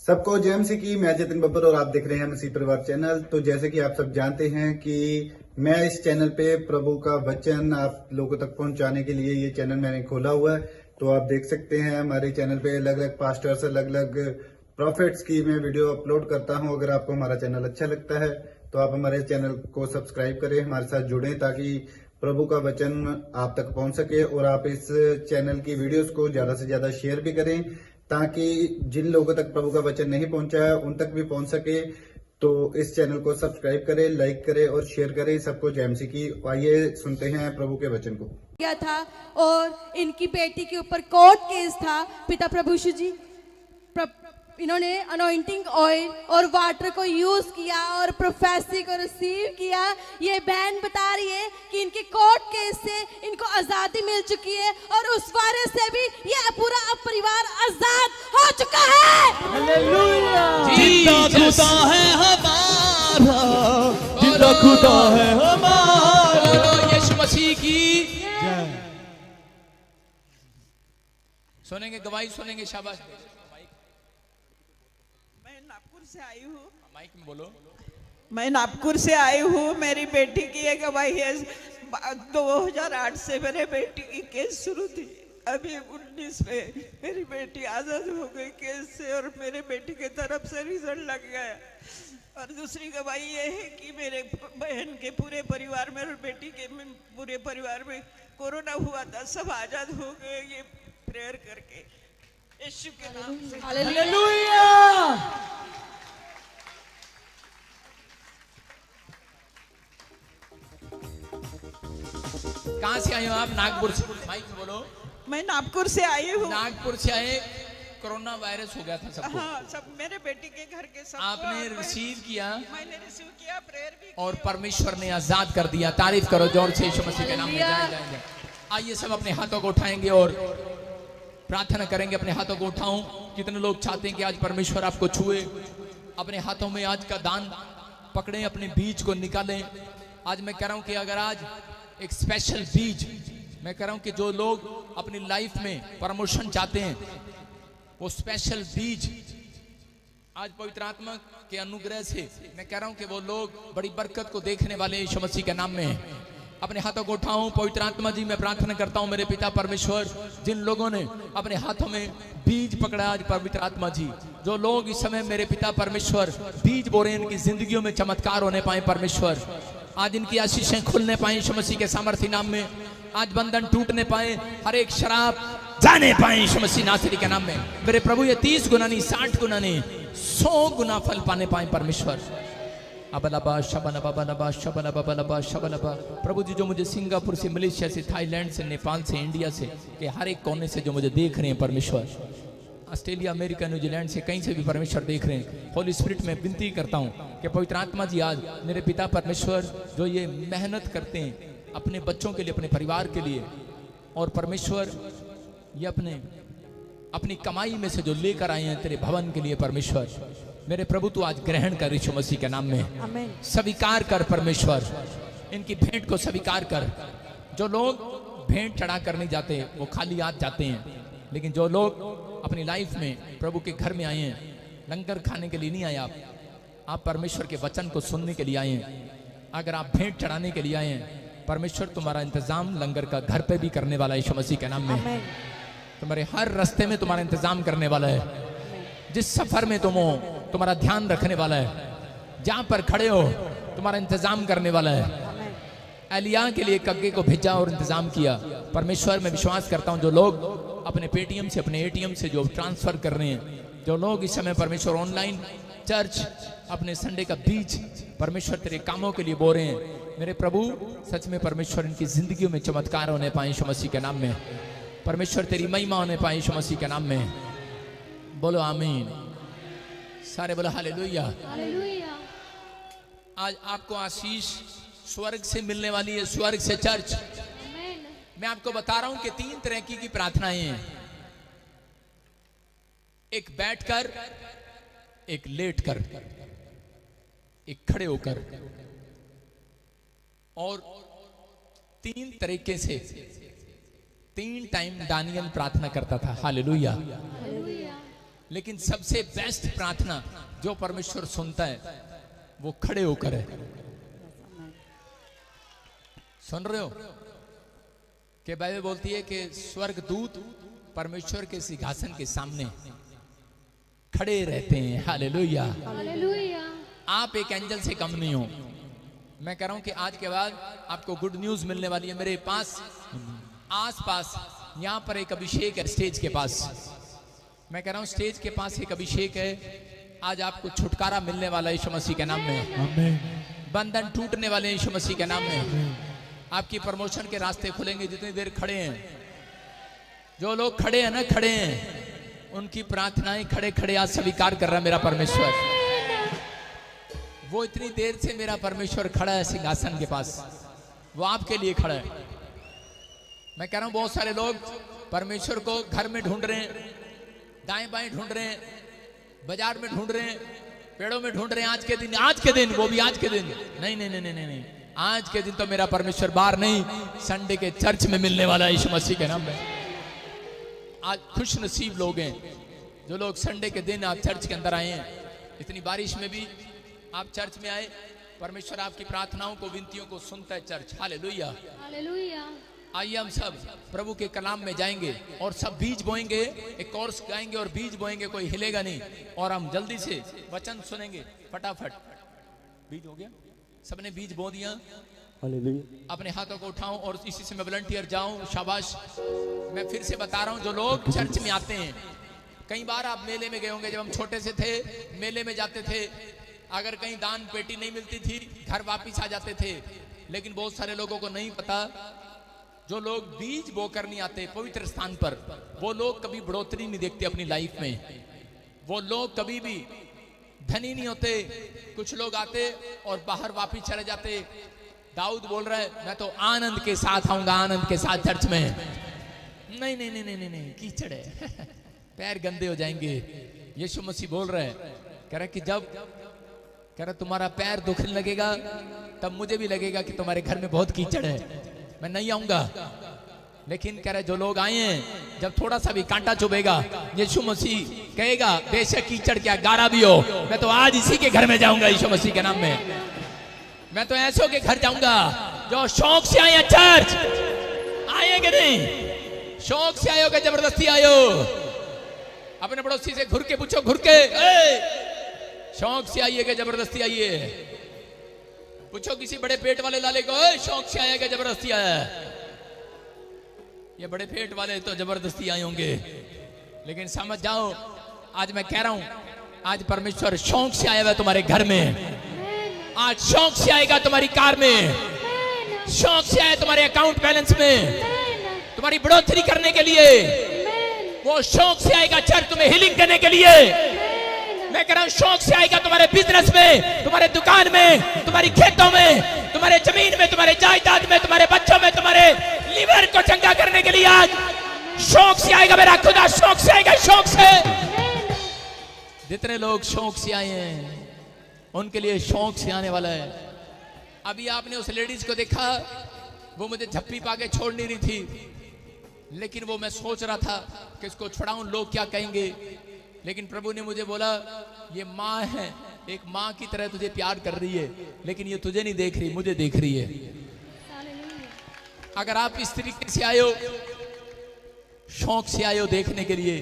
सबको जय मसीह की। मैं जतिन बब्बर और आप देख रहे हैं मसीह परिवार चैनल। तो जैसे कि आप सब जानते हैं कि मैं इस चैनल पे प्रभु का वचन आप लोगों तक पहुंचाने के लिए ये चैनल मैंने खोला हुआ है। तो आप देख सकते हैं हमारे चैनल पे अलग अलग पास्टर्स, अलग अलग प्रॉफिट्स की मैं वीडियो अपलोड करता हूं। अगर आपको हमारा चैनल अच्छा लगता है तो आप हमारे चैनल को सब्सक्राइब करें, हमारे साथ जुड़ें ताकि प्रभु का वचन आप तक पहुंच सके। और आप इस चैनल की वीडियोस को ज्यादा से ज्यादा शेयर भी करें ताकि जिन लोगों तक प्रभु का वचन नहीं पहुंचा है उन तक भी पहुंच सके। तो इस चैनल को सब्सक्राइब करें, लाइक करें और शेयर करें। सबको जय मसीह की। आइए सुनते हैं प्रभु के वचन को। किया था और इनकी बेटी के ऊपर कोर्ट केस था। पिता प्रभु यीशु जी इन्होंने अनॉइंटिंग ऑयल और वाटर को यूज किया और प्रोफेसी को रिसीव किया। ये बहन बता रही है कि इनके कोर्ट केस से इनको आजादी मिल चुकी है और उस वायरस से भी ये पूरा परिवार आजाद हो चुका है। जिंदा खुदा है हमारा, जिंदा खुदा है हमारा। यीशु मसीह की सुनेंगे, गवाही सुनेंगे। शाबाश। मैं नागपुर से आई हूँ। माइक में बोलो। मैं नागपुर से आई हूँ। मेरी बेटी की एक गवाही है। 2008 से मेरे बेटी की केस शुरू थी। अभी 19 में मेरी बेटी आजाद हो गई केस से और मेरे बेटी के तरफ से रिजल्ट लग गया। और दूसरी गवाही ये है कि मेरे बहन के पूरे परिवार में और बेटी के पूरे परिवार में कोरोना हुआ था, सब आजाद हो गए ये प्रेयर करके यीशु के नाम से। हालेलुया। कहाँ से आए हो आप? नागपुर से। माइक में बोलो। मैं नागपुर से आई हूँ। नागपुर से आए। कोरोना वायरस हो गया था सबको। हाँ, सब मेरे बेटी के घर के सब आपने रिसीव किया मैंने रिसीव किया, प्रेयर भी की और परमेश्वर ने आजाद कर दिया। तारीफ करो जोर से यीशु मसीह के नाम में। जाएंगे। आइए सब अपने हाथों को उठाएंगे और प्रार्थना करेंगे। अपने हाथों को उठाऊं। कितने लोग चाहते हैं कि आज परमेश्वर आपको छुए? अपने हाथों में आज का दान पकड़ें, अपने बीज को निकालें। आज मैं कह रहा हूं कि अगर आज एक स्पेशल बीज, मैं कह रहा हूं कि जो लोग अपनी लाइफ में प्रमोशन चाहते हैं, वो स्पेशल बीज आज पवित्र आत्मा के अनुग्रह से मैं कह रहा हूं कि वो लोग बड़ी बरकत को देखने वाले यीशु मसीह के नाम में हैं। अपने हाथों को उठाऊं। पवित्र आत्मा जी, मैं प्रार्थना करता हूं मेरे पिता परमेश्वर, जिन लोगों ने अपने हाथों में बीज पकड़ा आज पवित्र आत्मा जी, जो लोग इस समय मेरे पिता परमेश्वर बीज बो रहे हैं, इनकी जिंदगियों में चमत्कार होने पाए परमेश्वर। आज इनकी आशीषें खुलने पाए यीशु मसीह के सामर्थ्य नाम में। आज बंधन टूटने पाए, हर एक शराब जाने पाए यीशु मसीह नासरी के नाम में। मेरे प्रभु ये 30 गुना नहीं, 60 गुना नहीं, 100 गुना फल पाने पाए परमेश्वर। अबलबा शबलबा बलबा शबलबा बलबा शबलबा। प्रभु जी, जो मुझे सिंगापुर से, मलेशिया से, थाईलैंड से, नेपाल से, इंडिया से, के हर एक कोने से जो मुझे देख रहे हैं परमेश्वर, ऑस्ट्रेलिया, अमेरिका, न्यूजीलैंड से कहीं से भी परमेश्वर देख रहे हैं, होली स्पिरिट में विनती करता हूँ कि पवित्र आत्मा जी आज मेरे पिता परमेश्वर जो ये मेहनत करते हैं अपने बच्चों के लिए, अपने परिवार के लिए, और परमेश्वर ये अपनी कमाई में से जो लेकर आए हैं तेरे भवन के लिए परमेश्वर, मेरे प्रभु तू आज ग्रहण कर यीशु मसीह के नाम में। आमीन। स्वीकार कर परमेश्वर, इनकी भेंट को स्वीकार कर। जो लोग भेंट चढ़ा कर नहीं जाते वो खाली हाथ जाते हैं, लेकिन जो लोग अपनी लाइफ में प्रभु के घर में आए हैं, लंगर खाने के लिए नहीं आए आप परमेश्वर के वचन को सुनने के लिए आए हैं। अगर आप भेंट चढ़ाने के लिए आए हैं, परमेश्वर तुम्हारा इंतजाम लंगर का घर पे भी करने वाला है यीशु मसीह के नाम में। तुम्हारे हर रास्ते में तुम्हारा इंतजाम करने वाला है। जिस सफर में तुम हो तुम्हारा ध्यान रखने वाला है। जहां पर खड़े हो तुम्हारा इंतजाम करने वाला है। एलिया के लिए कग्गे को भेजा और इंतजाम किया। परमेश्वर मैं विश्वास करता हूं जो लोग अपने पेटीएम से, अपने एटीएम से जो ट्रांसफर कर रहे हैं, जो लोग इस समय परमेश्वर ऑनलाइन चर्च अपने संडे का बीज परमेश्वर तेरे कामों के लिए बो रहे हैं, मेरे प्रभु सच में परमेश्वर इनकी जिंदगियों में चमत्कार होने पाए यीशु मसीह के नाम में। परमेश्वर तेरी महिमा होने पाए यीशु मसीह के नाम में। बोलो आमीन। सारे बोलो हालेलुया। हालेलुया। आज आपको आशीष स्वर्ग से मिलने वाली है, स्वर्ग से चर्च। मैं आपको बता रहा हूं कि 3 तरह की प्रार्थनाएं हैं। एक बैठकर, एक लेटकर, एक खड़े होकर, और 3 तरीके से 3 टाइम दानियल प्रार्थना करता था। हालेलुया। लेकिन सबसे बेस्ट प्रार्थना जो परमेश्वर सुनता है वो खड़े होकर है। सुन रहे हो कि बाइबल बोलती है कि स्वर्गदूत परमेश्वर के सिंहासन के सामने खड़े रहते हैं। हालेलुया। हालेलुया। आप एक एंजल से कम नहीं हो। मैं कह रहा हूं कि आज के बाद आपको गुड न्यूज मिलने वाली है। मेरे पास आसपास यहां पर एक अभिषेक है स्टेज के पास। मैं कह रहा हूं स्टेज के पास एक अभिषेक है। आज आपको छुटकारा मिलने वाला है यीशु मसीह के नाम में। आमीन। बंधन टूटने वाले हैं यीशु मसीह के नाम में। आपकी प्रमोशन के रास्ते खुलेंगे। जितनी देर खड़े हैं, जो लोग खड़े हैं ना, खड़े हैं, उनकी प्रार्थनाएं खड़े खड़े आज स्वीकार कर रहा है मेरा परमेश्वर। वो इतनी देर से मेरा परमेश्वर खड़ा है सिंहासन के पास, वो आपके लिए खड़ा है। मैं कह रहा हूं बहुत सारे लोग परमेश्वर को घर में ढूंढ रहे हैं, दाएं बाएं ढूंढ रहे हैं, बाजार में ढूंढ रहे हैं, पेड़ों में ढूंढ रहे हैं। आज के दिन वो भी आज के दिन नहीं नहीं नहीं नहीं नहीं, आज के दिन तो मेरा परमेश्वर बाहर नहीं, संडे के चर्च में मिलने वाला है यीशु मसीह के नाम में। आज खुश नसीब लोग हैं जो लोग संडे के दिन आप चर्च के अंदर आए हैं। इतनी बारिश में भी आप चर्च में आए। परमेश्वर आपकी प्रार्थनाओं को, विनतियों को सुनता है चर्च। हालेलुया। हालेलुया। आइए हम सब प्रभु के कलाम में जाएंगे और सब बीज बोएंगे। एक कोर्स गाएंगे और बीज बोएंगे, कोई हिलेगा नहीं। और हम जल्दी से वचन सुनेंगे फटाफट। बीज हो गया, सबने बीज बो दिया। हालेलुया। अपने हाथों को उठाऊं और इसी से मैं वॉलंटियर जाऊं। शाबाश। मैं फिर से बता रहा हूं, जो लोग चर्च में आते हैं, कई बार आप मेले में गए होंगे। जब हम छोटे से थे मेले में जाते थे, अगर कहीं दान पेटी नहीं मिलती थी घर वापिस आ जाते थे। लेकिन बहुत सारे लोगों को नहीं पता, जो लोग बीज बोकर नहीं आते पवित्र स्थान पर, वो लोग कभी बढ़ोतरी नहीं देखते अपनी लाइफ में। वो लोग कभी भी धनी नहीं होते। कुछ लोग आते और बाहर वापिस चले जाते। दाऊद बोल रहा है, मैं तो आनंद के साथ आऊंगा, आनंद के साथ चर्च में। नहीं नहीं नहीं नहीं नहीं, कीचड़ है पैर गंदे हो जाएंगे। यीशु मसीह बोल रहा है, कह रहा कि जब कह रहा तुम्हारा पैर दुखने लगेगा तब मुझे भी लगेगा कि तुम्हारे घर में बहुत कीचड़ है, मैं नहीं आऊंगा। लेकिन कह रहे जो लोग आए हैं, जब थोड़ा सा भी कांटा चुभेगा, यीशु मसीह कहेगा बेशक कीचड़ क्या गारा भी हो, मैं तो आज इसी के घर में जाऊंगा यीशु मसीह के नाम में। मैं तो ऐसों के घर जाऊंगा जो शौक से आए चर्च। आएंगे नहीं, शौक से आयो कि जबरदस्ती आयो? अपने पड़ोसी से घुर के पूछो, घुर के शौक से आइए कि जबरदस्ती आइए? पूछो किसी बड़े पेट वाले लाले को, शौक से आया कि जबरदस्ती आया? ये बड़े पेट वाले तो जबरदस्ती आए होंगे। लेकिन समझ जाओ, आज मैं कह रहा हूं, आज परमेश्वर शौक से आया हुआ तुम्हारे घर में। आज शौक से आएगा तुम्हारी कार में, शौक से आया तुम्हारे अकाउंट बैलेंस में, तुम्हारी बढ़ोतरी करने के लिए। वो शौक से आएगा चर्च तुम्हें हीलिंग करने के लिए। मैं कह रहा हूं शौक से आएगा तुम्हारे बिजनेस में, तुम्हारे दुकान में, तुम्हारी खेतों में, तुम्हारे जमीन में, तुम्हारे जायदाद में, तुम्हारे बच्चों में, तुम्हारे लीवर को चंगा करने के लिए। आज शौक से आएगा मेरा खुदा, शौक से आएगा, शौक से। जितने लोग शौक से आए हैं उनके लिए शौक से आने वाला है। अभी आपने उस लेडीज को देखा, वो मुझे झप्पी पाके छोड़ नहीं रही थी, लेकिन वो मैं सोच रहा था कि इसको छुड़ाऊं, लोग क्या कहेंगे। लेकिन प्रभु ने मुझे बोला, ये माँ है, एक माँ की तरह तुझे प्यार कर रही है, लेकिन ये तुझे नहीं देख रही, मुझे देख रही है। अगर आप इस तरीके से आए हो, शौक से आए हो देखने के लिए।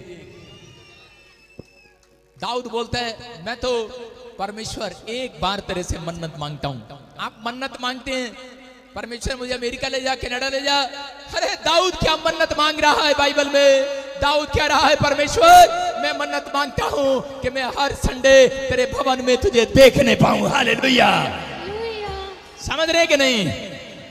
दाऊद बोलता है, मैं तो परमेश्वर एक बार तेरे से मन्नत मांगता हूं। आप मन्नत मांगते हैं, परमेश्वर मुझे अमेरिका ले जा, कनाडा ले जा। अरे दाऊद क्या मन्नत मांग रहा है बाइबल में? दाऊद कह रहा है, परमेश्वर मैं मन्नत मांगता हूं कि मैं हर संडे तेरे भवन में तुझे देखने पाऊं। हालेलुया। समझ रहे कि नहीं?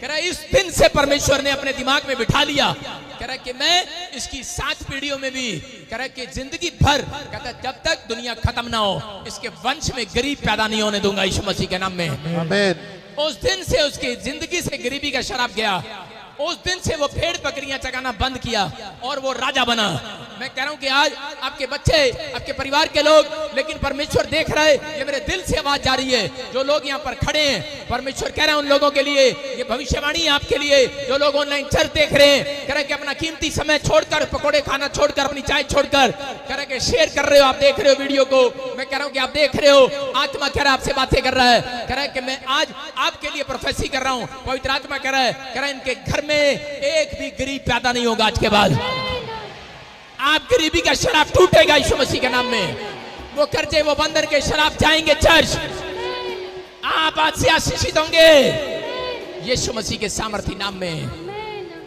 कह रहा इस दिन से परमेश्वर ने अपने दिमाग में बिठा लिया, कह रहा कि मैं इसकी 7 पीढ़ियों में भी, कह रहा कि जिंदगी भर, कहता जब तक दुनिया खत्म ना हो, इसके वंश में गरीब पैदा नहीं होने दूंगा यीशु मसीह के नाम में। आमीन। उस दिन से उसकी जिंदगी से गरीबी का शराब गया। उस दिन से वो भेड़ बकरियां चगाना बंद किया और वो राजा बना। मैं कह रहा हूं कि आज आपके बच्चे, आपके परिवार के लोग, लेकिन परमेश्वर देख रहे, ये मेरे दिल से आवाज जा रही है, जो लोग यहाँ पर खड़े हैं, परमेश्वर कह रहे हैं उन लोगों के लिए, ये भविष्यवाणी है आपके लिए, जो लोग ऑनलाइन चर्च देख रहे हैं, कह रहे कि अपना कीमती समय छोड़कर, पकौड़े खाना छोड़कर, अपनी चाय छोड़कर, कह रहे कि शेयर कर रहे हो, आप देख रहे हो वीडियो को। मैं कह रहा हूं कि आप देख रहे हो, आत्मा कह रहा है आपसे बातें कर रहा है, कह रहा है कि मैं आज आपके लिए प्रोफेसी कर रहा हूं। पवित्र आत्मा कह रहा है इनके घर में एक भी गरीब पैदा नहीं होगा आज के बाद। आप गरीबी का शराब टूटेगा यीशु मसीह के नाम में। वो कर्जे, वो बंधन के शराब जाएंगे चर्च। आप आज से आशीषित होंगे यीशु मसीह के सामर्थी नाम में।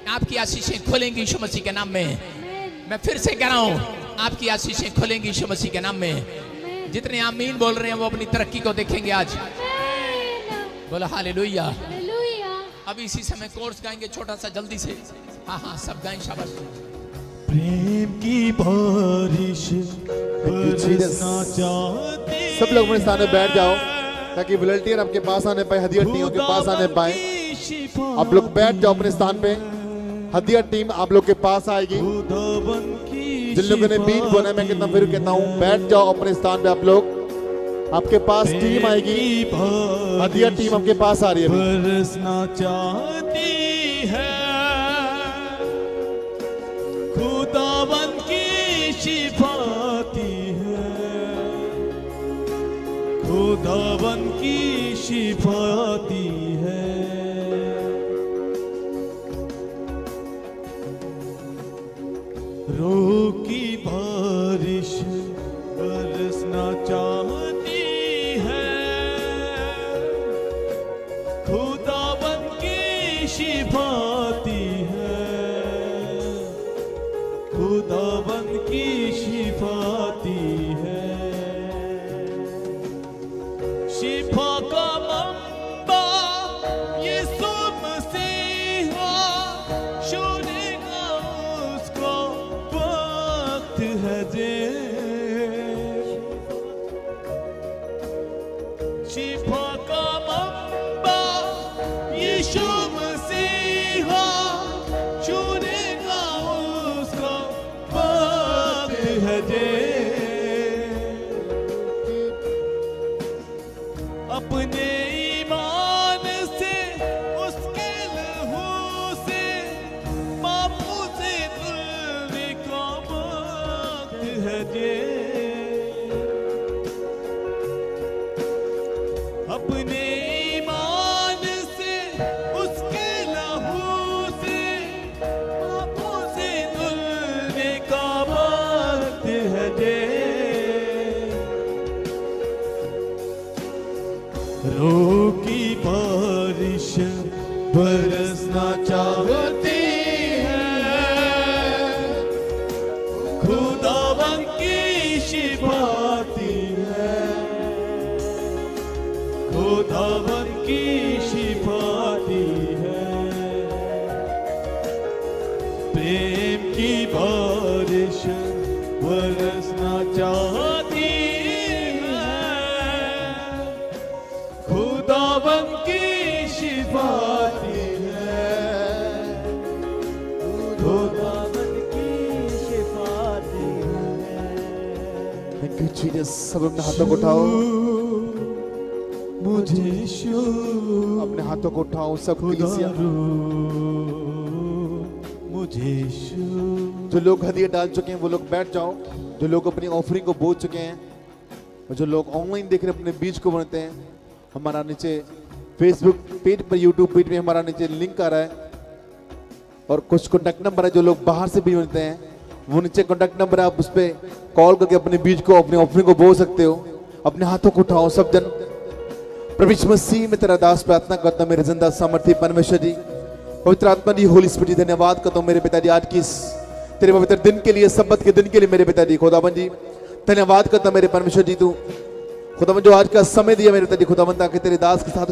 आपकी आशीषें खुलेंगी यीशु मसीह के नाम में। मैं फिर से कह रहा हूं, आपकी आशीषें खुलेंगी यीशु मसीह के नाम में। जितने आमीन बोल रहे हैं वो अपनी तरक्की को देखेंगे आज। बोलो हालेलुया। अभी इसी समय कोर्स गाएंगे छोटा सा, जल्दी से। हाँ हाँ, सब गाएं, शाबाश। प्रेम की बारिश बरसना चाहते। सब लोग अपने स्थान में बैठ जाओ ताकि वॉलंटियर आपके पास आने पाए, हदिया टीम के पास आने पाए। आप लोग बैठ जाओ अपने स्थान पे, हदिया टीम आप लोग के पास आएगी। जिन लोगों ने बीज बोना है, मैं कितना फिर कहता हूँ, बैठ जाओ अपने स्थान पे। आप लोग, आपके पास टीम आएगी, हदिया टीम आपके पास आ रही है। बरसना चाहती है खुदावन की शिफाती है, खुदावन की शिफाती है। रोकी बारिश बरसना चाहती है, खुदावन की शिफाती है, खुदावन की शिफाती है। शिफा का मंबा यीशु मसीह, सुनेगा उसको वक्त है जे। शिफा का मंबा यीशु मसीह, सुनेगा उसको वक्त है जे। अपने ईमान से, उसके लहू से, पापों से धुलने का वक्त है जे। अपने ईमान से, उसके लहू से, पापों से धुलने का वक्त है जे। रोकी बारिश बरसना चाहती है, खुदावन की शिफाती है, खुदावन की शिफाती है। प्रेम की बारिश बरसना चाहती है, खुदावन की शिफाती है, खुदावन की शिफाती है। Thank you Jesus. सब अपने हाथों को उठाओ, मुझे शो अपने हाथों को उठाओ सब खुदा कलीसिया। रो, मुझे शो। जो लोग हदिया डाल चुके हैं वो लोग बैठ जाओ। जो लोग अपनी ऑफरिंग को बोझ चुके हैं और जो लोग ऑनलाइन देख रहे हैं, अपने बीज को बनते हैं, हमारा नीचे फेसबुक पेज पर, यूट्यूब पेज में हमारा नीचे लिंक आ रहा है और कुछ कॉन्टैक्ट नंबर है। जो लोग बाहर से भी बनते हैं वो नीचे कॉन्टैक्ट नंबर है, आप उस पर कॉल करके अपने बीज को, अपनी ऑफरिंग को बोझ सकते हो। अपने हाथों को उठाओ सब जन। प्रभु यीशु मसीह में तेरा दास प्रार्थना करता हूं, मेरे जिंदा सामर्थी परमेश्वर जी, पवित्र आत्मा जी, होली स्पिरिट जी, धन्यवाद करता हूं मेरे पिताजी आज की इस तेरे पवित्र दिन के लिए, सब्बत के दिन के लिए मेरे पिताजी। खुदावन जी धन्यवाद करता मेरे परमेश्वर जी, तू खुदावन जो आज का समय दिया मेरे पिताजी, खुदावन ताकि तेरे दास के साथ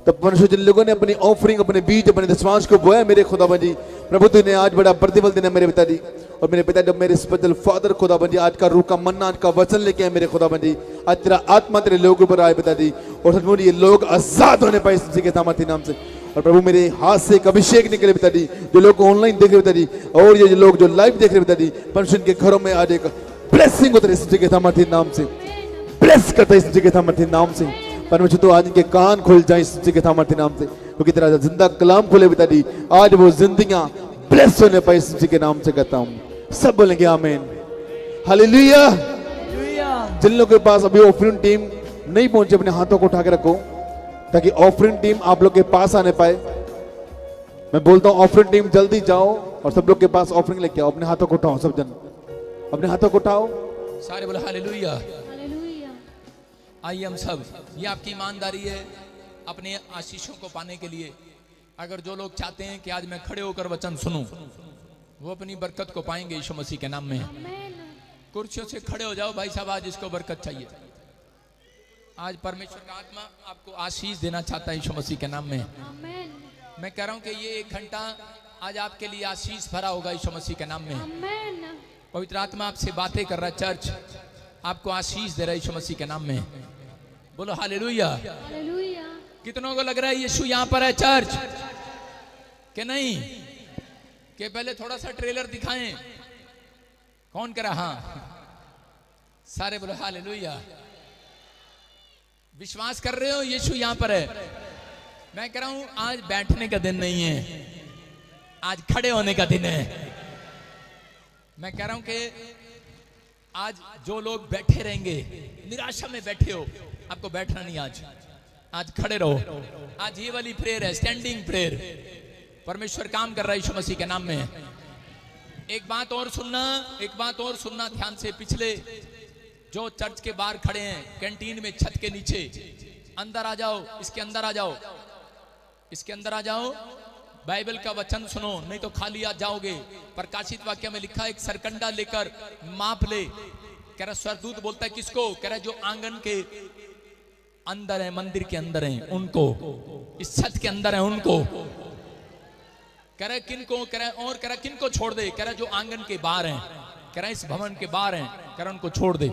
तो परमेश्वर जिन लोगों ने अपनी ऑफरिंग, अपने बीज, अपने दशमांश को बोया मेरे खुदावन जी, प्रभु तूने आज बड़ा प्रतिफल देना मेरे पिताजी। और मेरे पिताजी, मेरे स्पेशल फादर खुदावन जी, आज का रूह का मन्ना, आज का वचन लेके आए मेरे खुदावन जी। आज तेरा आत्मा तेरे लोगों पर आए पिताजी, और सचमुच ये लोग आजाद होने पाए इसी के सामर्थ्य नाम से। और प्रभु मेरे हाथ से एक अभिषेक निकले पिता जी, जो लोग ऑनलाइन देख रहे पिता जी, और ये जो लोग जो लाइव देख रहे पिता जी, परमेश्वर के घरों में आज एक ब्लेसिंग होता है इस जगह सामर्थ्य नाम से, ब्लेस करता है इस जगह सामर्थ्य नाम से। परमेश्वर तो आज इनके कान खुल जाए इस जगह सामर्थ्य नाम से, क्योंकि तेरा जिंदा कलाम खुले पिता जी, आज वो जिंदगियां ब्लेस होने पाए इस जगह नाम से कहता हूँ। सब बोलेंगे आमीन, हालेलुया। जिन लोगों के पास अभी ऑफरिंग टीम नहीं पहुंचे, अपने हाथों को उठा के रखो ताकि ऑफरिंग टीम आप लोग के पास आने पाए। मैं बोलता हूं ऑफरिंग टीम जल्दी जाओ और सब लोग के पास ऑफरिंग लेके आओ। अपने हाथों को उठाओ, सब जन अपने हाथों को उठाओ। सारे बोले हालेलुया। हालेलुया। आइए हम सब, ये आपकी ईमानदारी है अपने आशीषों को पाने के लिए। अगर जो लोग चाहते हैं कि आज मैं खड़े होकर वचन सुनूं, वो अपनी बरकत को पाएंगे यीशु मसीह के नाम में। आमेन। कुर्सियों से खड़े हो जाओ भाई साहब, आज इसको बरकत चाहिए। आज परमेश्वर का आत्मा आपको आशीष देना चाहता है यीशु मसीह के नाम में। आमेन। मैं कह रहा हूं कि ये 1 घंटा आज आपके लिए आशीष भरा होगा यीशु मसीह के नाम में। आमेन। पवित्र आत्मा आपसे बातें कर रहा है, चर्च आपको आशीष दे रहा है यीशु मसीह के नाम में। बोलो हालेलुया। हालेलुया। कितनों को लग रहा है यीशु यहाँ पर है चर्च कि नहीं? कि पहले थोड़ा सा ट्रेलर दिखाएं। कौन कह रहा? हाँ, सारे बोलो हालेलुया। विश्वास कर रहे हो यीशु यहाँ पर है? मैं कह रहा हूं आज बैठने का दिन नहीं है, आज खड़े होने का दिन है। मैं कह रहा हूं कि आज जो लोग बैठे रहेंगे, निराशा में बैठे हो, आपको बैठना नहीं, आज खड़े रहो। आज ये वाली प्रेयर है, स्टैंडिंग प्रेयर। परमेश्वर काम कर रहा है यीशु मसीह के नाम में। एक बात और सुनना ध्यान से। पिछले जो चर्च के बाहर खड़े हैं, कैंटीन में, छत के नीचे, अंदर आ जाओ, इसके अंदर आ जाओ, इसके अंदर आ जाओ। बाइबल का वचन सुनो, नहीं तो खाली आ जाओगे। प्रकाशित वाक्य में लिखा है, एक सरकंडा लेकर माप ले। कह रहा स्वर्गदूत बोलता है किसको? कह रहा जो आंगन के अंदर है, मंदिर के अंदर हैं उनको, इस छत के अंदर है उनको। कह रहा किनको? कह रहा और कह रहा किनको छोड़ दे? कह रहा जो आंगन के बाहर हैं, कह रहा इस भवन के बाहर हैं, कह रहा उनको छोड़ दे।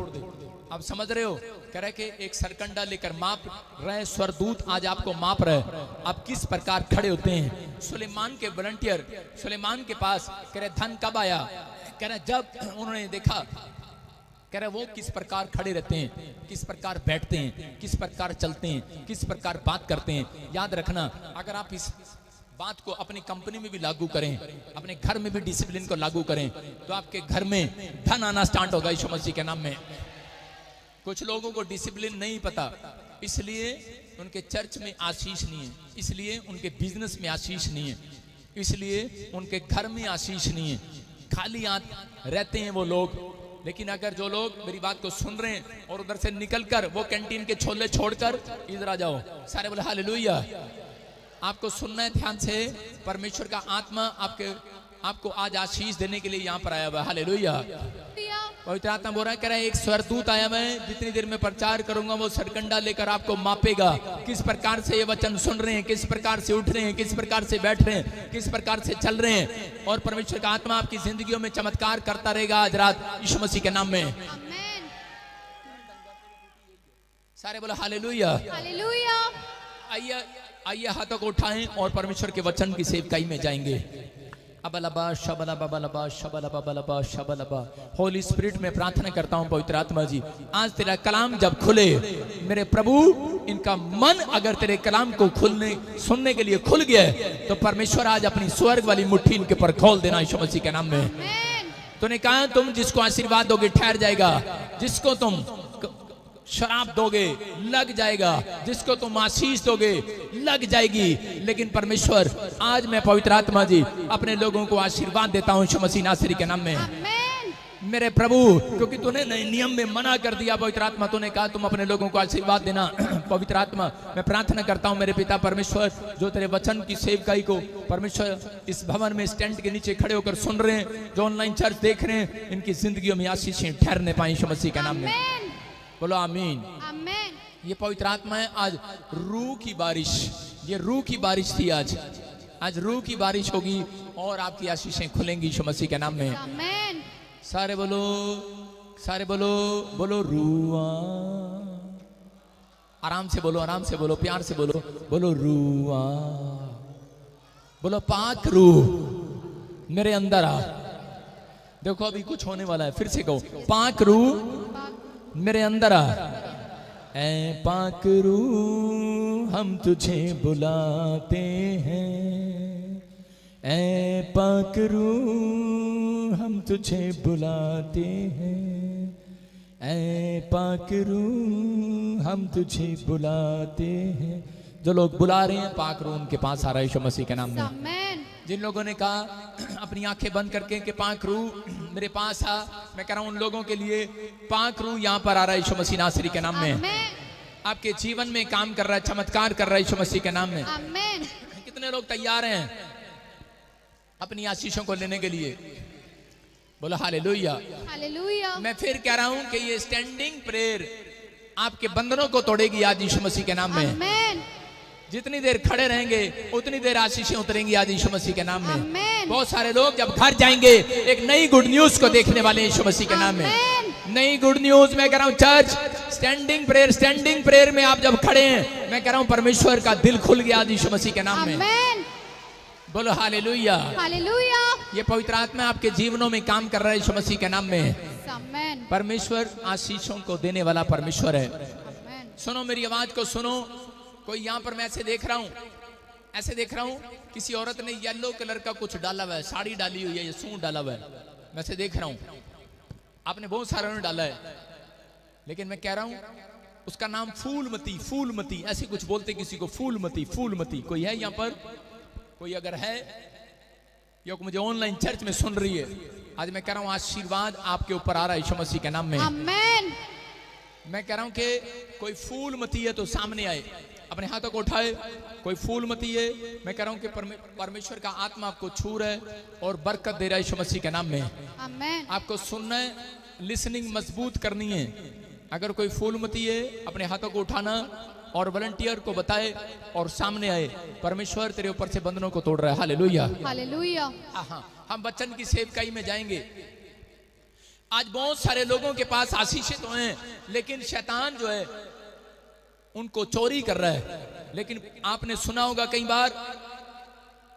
आप समझ रहे हो? कह रहा कि एक सरकंडा लेकर माप रहे स्वर्गदूत, आज आपको माप रहे आप किस प्रकार खड़े होते हैं। सुलेमान के वॉलंटियर सुलेमान के पास, कह रहे धन कब आया? कह रहा जब उन्होंने देखा। कह रहे वो किस प्रकार खड़े रहते हैं, किस प्रकार बैठते हैं, किस प्रकार चलते हैं, किस प्रकार बात करते हैं। याद रखना, अगर आप इस बात को अपनी कंपनी में भी लागू करें, अपने घर में भी डिसिप्लिन को लागू करें, तो आपके घर में धन आना स्टार्ट होगा यीशु मसीह के नाम में। कुछ लोगों को डिसिप्लिन नहीं पता, इसलिए उनके चर्च में आशीष नहीं है, इसलिए उनके बिजनेस में आशीष नहीं है, इसलिए उनके घर में आशीष नहीं है। खाली हाथ रहते हैं वो लोग। लेकिन अगर जो लोग मेरी बात को सुन रहे हैं और उधर से निकलकर वो कैंटीन के छोले छोड़कर इधर आ जाओ, सारे बोले हालेलुया। आपको सुनना है ध्यान से। परमेश्वर का आत्मा आपको आज आशीष देने के लिए यहाँ पर आया हुआ है। हालेलुया। पवित्र आत्मा बोल रहा है, कह रहा है एक स्वर्गदूत आया हुआ है, जितनी देर में प्रचार करूंगा वो सरकंडा लेकर आपको मापेगा। किस प्रकार से ये वचन सुन रहे हैं, किस प्रकार से उठ रहे हैं, किस प्रकार से बैठ रहे हैं, किस प्रकार से चल रहे हैं। और परमेश्वर का आत्मा आपकी जिंदगियों में चमत्कार करता रहेगा आज रात यीशु मसीह के नाम में। आमेन। सारे बोलो हालेलुया। हालेलुया। आइए हाथों को उठाएं और परमेश्वर के वचन की सेवकाई में जाएंगे। अबलबा शबलबा बलबा शबलबा बलबा शबलबा। होली स्पिरिट में प्रार्थना करता हूं पवित्र आत्मा जी, आज तेरा कलाम जब खुले मेरे प्रभु, इनका मन अगर तेरे कलाम को सुनने के लिए खुल गया है, तो परमेश्वर आज अपनी स्वर्ग वाली मुट्ठी इनके पर खोल देना यीशु मसीह के नाम में। तूने कहा तुम जिसको आशीर्वाद दोगे ठहर जाएगा, जिसको तुम शराब दोगे लग जाएगा, जिसको तुम आशीष दोगे लग जाएगी। लेकिन परमेश्वर आज मैं पवित्र आत्मा जी अपने लोगों को आशीर्वाद देता हूं यीशु मसीह नासरी के नाम में। आमेन। मेरे प्रभु, क्योंकि तूने नियम में मना कर दिया पवित्र आत्मा, तूने कहा तुम अपने लोगों को आशीर्वाद देना। पवित्र आत्मा मैं प्रार्थना करता हूं मेरे पिता परमेश्वर, जो तेरे वचन की सेवकाई को परमेश्वर इस भवन में स्टैंड के नीचे खड़े होकर सुन रहे हैं, जो ऑनलाइन चर्च देख रहे हैं, इनकी जिंदगियों में आशीषें ठहरने पाए यीशु मसीह के नाम में। बोलो आमीन। आमेन। ये पवित्र आत्मा है आज रूह की बारिश, ये रूह की बारिश थी आज रूह की बारिश होगी और आपकी आशीषें खुलेंगी यीशु मसीह के नाम में। आमेन। सारे बोलो बोलो रूआ। आराम से बोलो, प्यार से बोलो रूआ। बोलो पाक रूह मेरे अंदर आ। देखो अभी कुछ होने वाला है, फिर से कहो पाक रूह मेरे अंदर आ। ऐ पाक रूह हम तुझे बुलाते हैं, ऐ पाक रूह हम तुझे बुलाते हैं, ऐ पाक रूह हम तुझे बुलाते हैं। जो लोग बुला रहे हैं पाक रूह उनके पास आ रहा है यीशु मसीह के नाम में। आमेन। जिन लोगों ने कहा अपनी आंखें बंद करके कि पाक रूह मेरे पास आ, मैं कह रहा हूं उन लोगों के लिए पाक रूह यहां पर आ रहा है यीशु मसीह नासरी के नाम में। आमेन। आपके जीवन में काम कर रहा है, चमत्कार कर रहा है यीशु मसीह के नाम में। आमेन। कितने लोग तैयार हैं अपनी आशीषों को लेने के लिए? बोलो हालेलुया। हालेलुया। मैं फिर कह रहा हूं कि ये स्टैंडिंग प्रेयर आपके बंधनों को तोड़ेगी आज यीशु मसीह के नाम में। आमेन। जितनी देर खड़े रहेंगे उतनी देर आशीषें उतरेंगी आज यीशु मसीह के नाम में। आमेन। बहुत सारे लोग जब घर जाएंगे एक नई गुड न्यूज को देखने वाले हैं यीशु मसीह के नाम में। आमेन। नई गुड न्यूज मैं कह रहा हूं चर्च स्टैंडिंग प्रेयर में आप जब खड़े हैं मैं कह रहा हूं परमेश्वर का दिल खुल गया आज यीशु मसीह के नाम में। आमेन। बोलो हालेलुया। हालेलुया। ये पवित्र आत्मा आपके जीवनों में काम कर रहा है यीशु मसीह के नाम में। आमेन। परमेश्वर आशीषों को देने वाला परमेश्वर है। आमेन। सुनो मेरी आवाज को सुनो। कोई यहाँ पर मैं ऐसे देख रहा हूँ, ऐसे देख रहा हूँ किसी औरत ने येलो कलर का कुछ डाला हुआ है, साड़ी डाली हुई है, ये सूट डाला हुआ है, मैं ऐसे देख रहा हूँ। आपने बहुत सारे ने डाला है, लेकिन मैं कह रहा हूँ उसका नाम फूलमती ऐसे कुछ बोलते किसी को, फूलमती। कोई है यहाँ पर? कोई अगर है या मुझे ऑनलाइन चर्च में सुन रही है, आज मैं कह रहा हूँ आशीर्वाद आपके ऊपर आ रहा है यीशु मसीह के नाम में। आमेन। मैं कह रहा हूं कि कोई फूलमती है तो सामने आए, अपने हाथों को उठाए। कोई फूलमती है, मैं कह रहा हूं कि परमेश्वर का आत्मा आपको छू रहा है और बरकत दे रहा है यीशु मसीह के नाम में। आमेन। आपको सुनना है, लिसनिंग मजबूत करनी है। अगर कोई फूलमती है अपने हाथों को उठाना और वॉलंटियर को बताए और सामने आए। परमेश्वर तेरे ऊपर से बंधनों को तोड़ रहा है। हालेलुया। हालेलुया। हाँ, हम वचन की सेवकाई में जाएंगे। आज बहुत सारे लोगों के पास आशीषें तो हैं, लेकिन शैतान जो है उनको चोरी कर रहा है। लेकिन आपने सुना होगा कई बार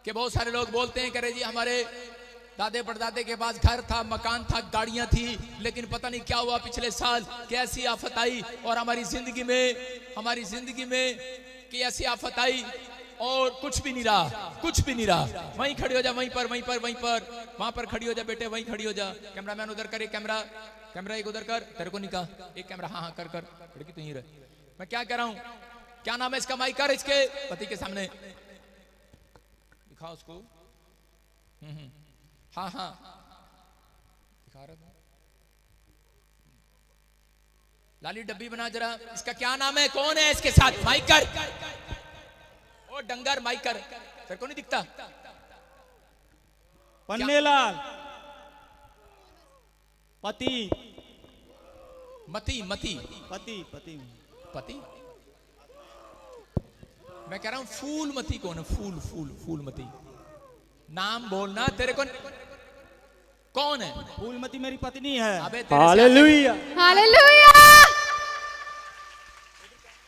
कि बहुत सारे लोग बोलते हैं करे जी हमारे दादे परदादे के पास घर था, मकान था, गाड़ियां थी, लेकिन पता नहीं क्या हुआ पिछले साल, कैसी आफत आई और हमारी जिंदगी में कि ऐसी आफत आई और कुछ भी नहीं रहा। वहीं खड़ी हो जा, वहीं पर वहां पर खड़ी हो जा बेटे, वहीं खड़ी हो जा। कैमरामैन उधर कर, एक कैमरा एक उधर कर, तेरे को नहीं कहा एक कैमरा, हाँ कर लड़की तो यहीं रहे। मैं क्या कह रहा हूं, क्या नाम है इसका? माइक कर इसके पति के सामने दिखा उसको। हाँ दिखा रहा था। लाली डब्बी बना जरा, इसका क्या नाम है? कौन है इसके साथ? माइक कर ओ डंगर, माइक कर, तेरे को नहीं दिखता? पन्नेलाल पति मैं कह रहा हूं फूलमती कौन है? फूलमती नाम बोलना। तेरे को कौन है? फूलमती मेरी पत्नी है। अबे तेरे से हालेलुया। हालेलुया।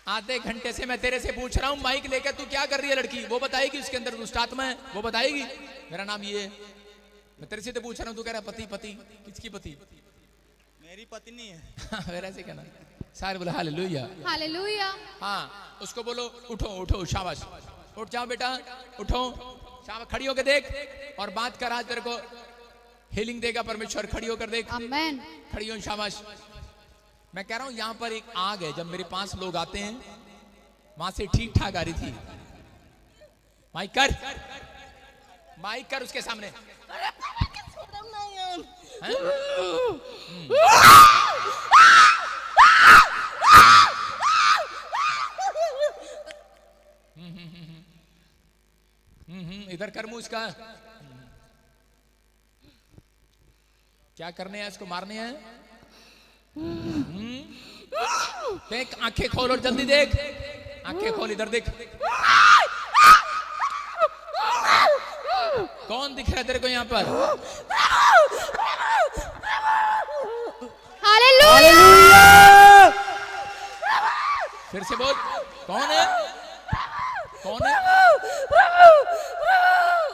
आधे घंटे से मैं तेरे से पूछ रहा हूं, माइक लेकर तू क्या कर रही है लड़की? वो बताएगी उसके अंदर दुष्ट आत्मा है, वो बताएगी। मेरा नाम ये है, मैं तेरे से तो पूछ रहा हूं, तू कह रहा पति। किसकी पति? मेरी पत्नी है। मेरा ऐसे कहना सारे बोले हालेलुया। हालेलुया। हाँ, उसको बोलो उठो, शाबाश, उठ जाओ बेटा, उठो, शाबाश, खड़ी होकर देख और बात कर। आज तेरे को हीलिंग देगा परमेश्वर। खड़ी होकर देख। आमेन। खड़ी हो, शाबाश। मैं कह रहा हूं यहां पर एक आग है। जब मेरे पास लोग आते हैं वहां से ठीक ठाक आ रही थी। माइक कर उसके सामने। इधर कर मुंह इसका। क्या करने हैं? इसको मारने हैं। देख, आंखें खोल और जल्दी देख, आंखें खोल, इधर देख। कौन दिख रहा है तेरे को यहाँ पर? हालेलुया। फिर से बोल, कौन है?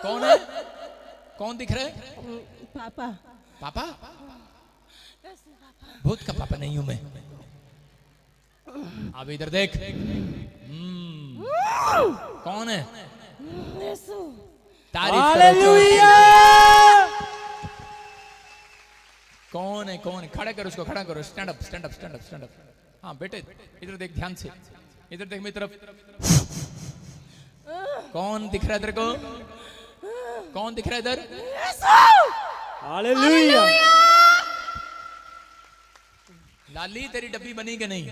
कौन है? कौन दिख रहा है? पापा। पापा? भूत का पापा नहीं हूं मैं। अब इधर देख। कौन है? तारीफ करो। कौन है? कौन है? खड़ा करो उसको, खड़ा करो। Stand up, stand up, stand up, stand up. हाँ बेटे इधर देख ध्यान से, इधर देख मेरी तरफ। कौन दिख रहा है इधर को? कौन दिख रहा है इधर? हालेलुया। लाली तेरी डब्बी बनी कि नहीं?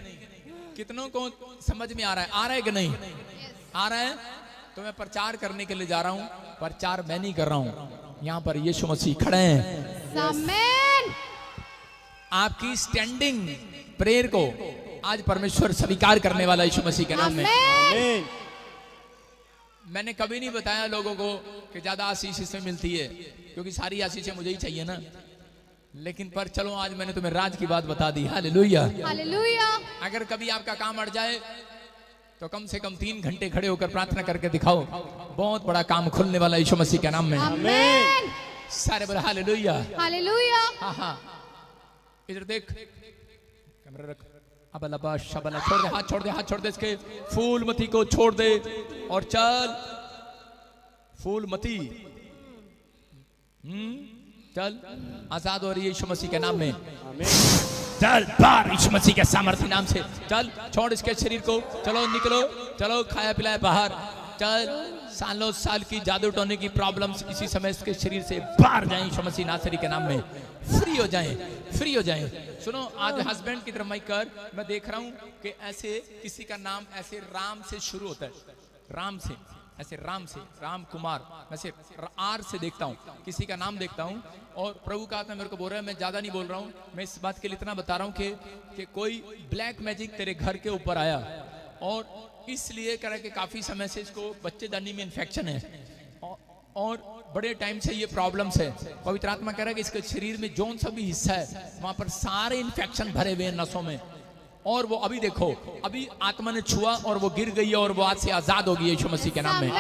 कितनों को समझ में आ रहा है? आ रहा है कि नहीं? आ रहा है? तो मैं प्रचार करने के लिए जा रहा हूं। प्रचार मैं नहीं कर रहा हूं, यहां पर यीशु मसीह खड़े हैं। आमेन। आपकी स्टैंडिंग प्रेयर को आज परमेश्वर स्वीकार करने वाला यीशु मसीह के नाम में। आमीन। मैंने कभी नहीं बताया लोगों को कि ज्यादा आशीष इसमें मिलती है, क्योंकि सारी आशीषें मुझे ही चाहिए ना। लेकिन पर चलो आज मैंने तुम्हें राज की बात बता दी। हालेलुया। हालेलुया। अगर कभी आपका काम अड़ जाए तो कम से कम 3 घंटे खड़े होकर प्रार्थना करके दिखाओ, बहुत बड़ा काम खुलने वाला यीशु मसीह के नाम में। आमेन। सारे बोले हालेलुया। हालेलुया। हाँ हाँ इधर देख, कैमरा रख। अबला शबला, छोड़ दे हाथ, छोड़ दे हाथ, छोड़ दे इसके। फूलमती को छोड़ दे और चल। फूलमती चल, आजाद हो रही है यीशु मसीह के नाम में। चल बाहर यीशु मसीह के सामर्थ्य नाम से। चल छोड़ इसके शरीर को, चलो निकलो, चलो खाया पिलाया बाहर। चल सालों साल की जादू टोने की प्रॉब्लम्स इसी समय इसके शरीर से बाहर जाएं यीशु मसीह नासरी के नाम में। फ्री हो जाएं, फ्री हो जाएं। सुनो आज हस्बैंड की तरफ माइक कर। मैं देख रहा हूं कि ऐसे किसी का नाम ऐसे राम से शुरू होता है, राम से, ऐसे राम से, राम कुमार, मैं से आर से देखता हूं, किसी का नाम देखता हूं। और प्रभु का आत्मा मेरे को बोल रहा है, मैं ज्यादा नहीं बोल रहा हूं, मैं इस बात के लिए इतना बता रहा हूं कि कोई ब्लैक मैजिक तेरे घर के ऊपर आया और इसलिए कह रहा कि काफी समय से इसको बच्चेदानी में इन्फेक्शन है और बड़े टाइम से ये प्रॉब्लम्स है। पवित्र आत्मा कह रहा है कि इसके शरीर में जोन सा भी हिस्सा है वहां पर सारे इन्फेक्शन भरे हुए हैं नसों में। और वो अभी देखो, अभी आत्मा ने छुआ और वो गिर गई है और वो आज से आजाद होगी यीशु मसीह के नाम में।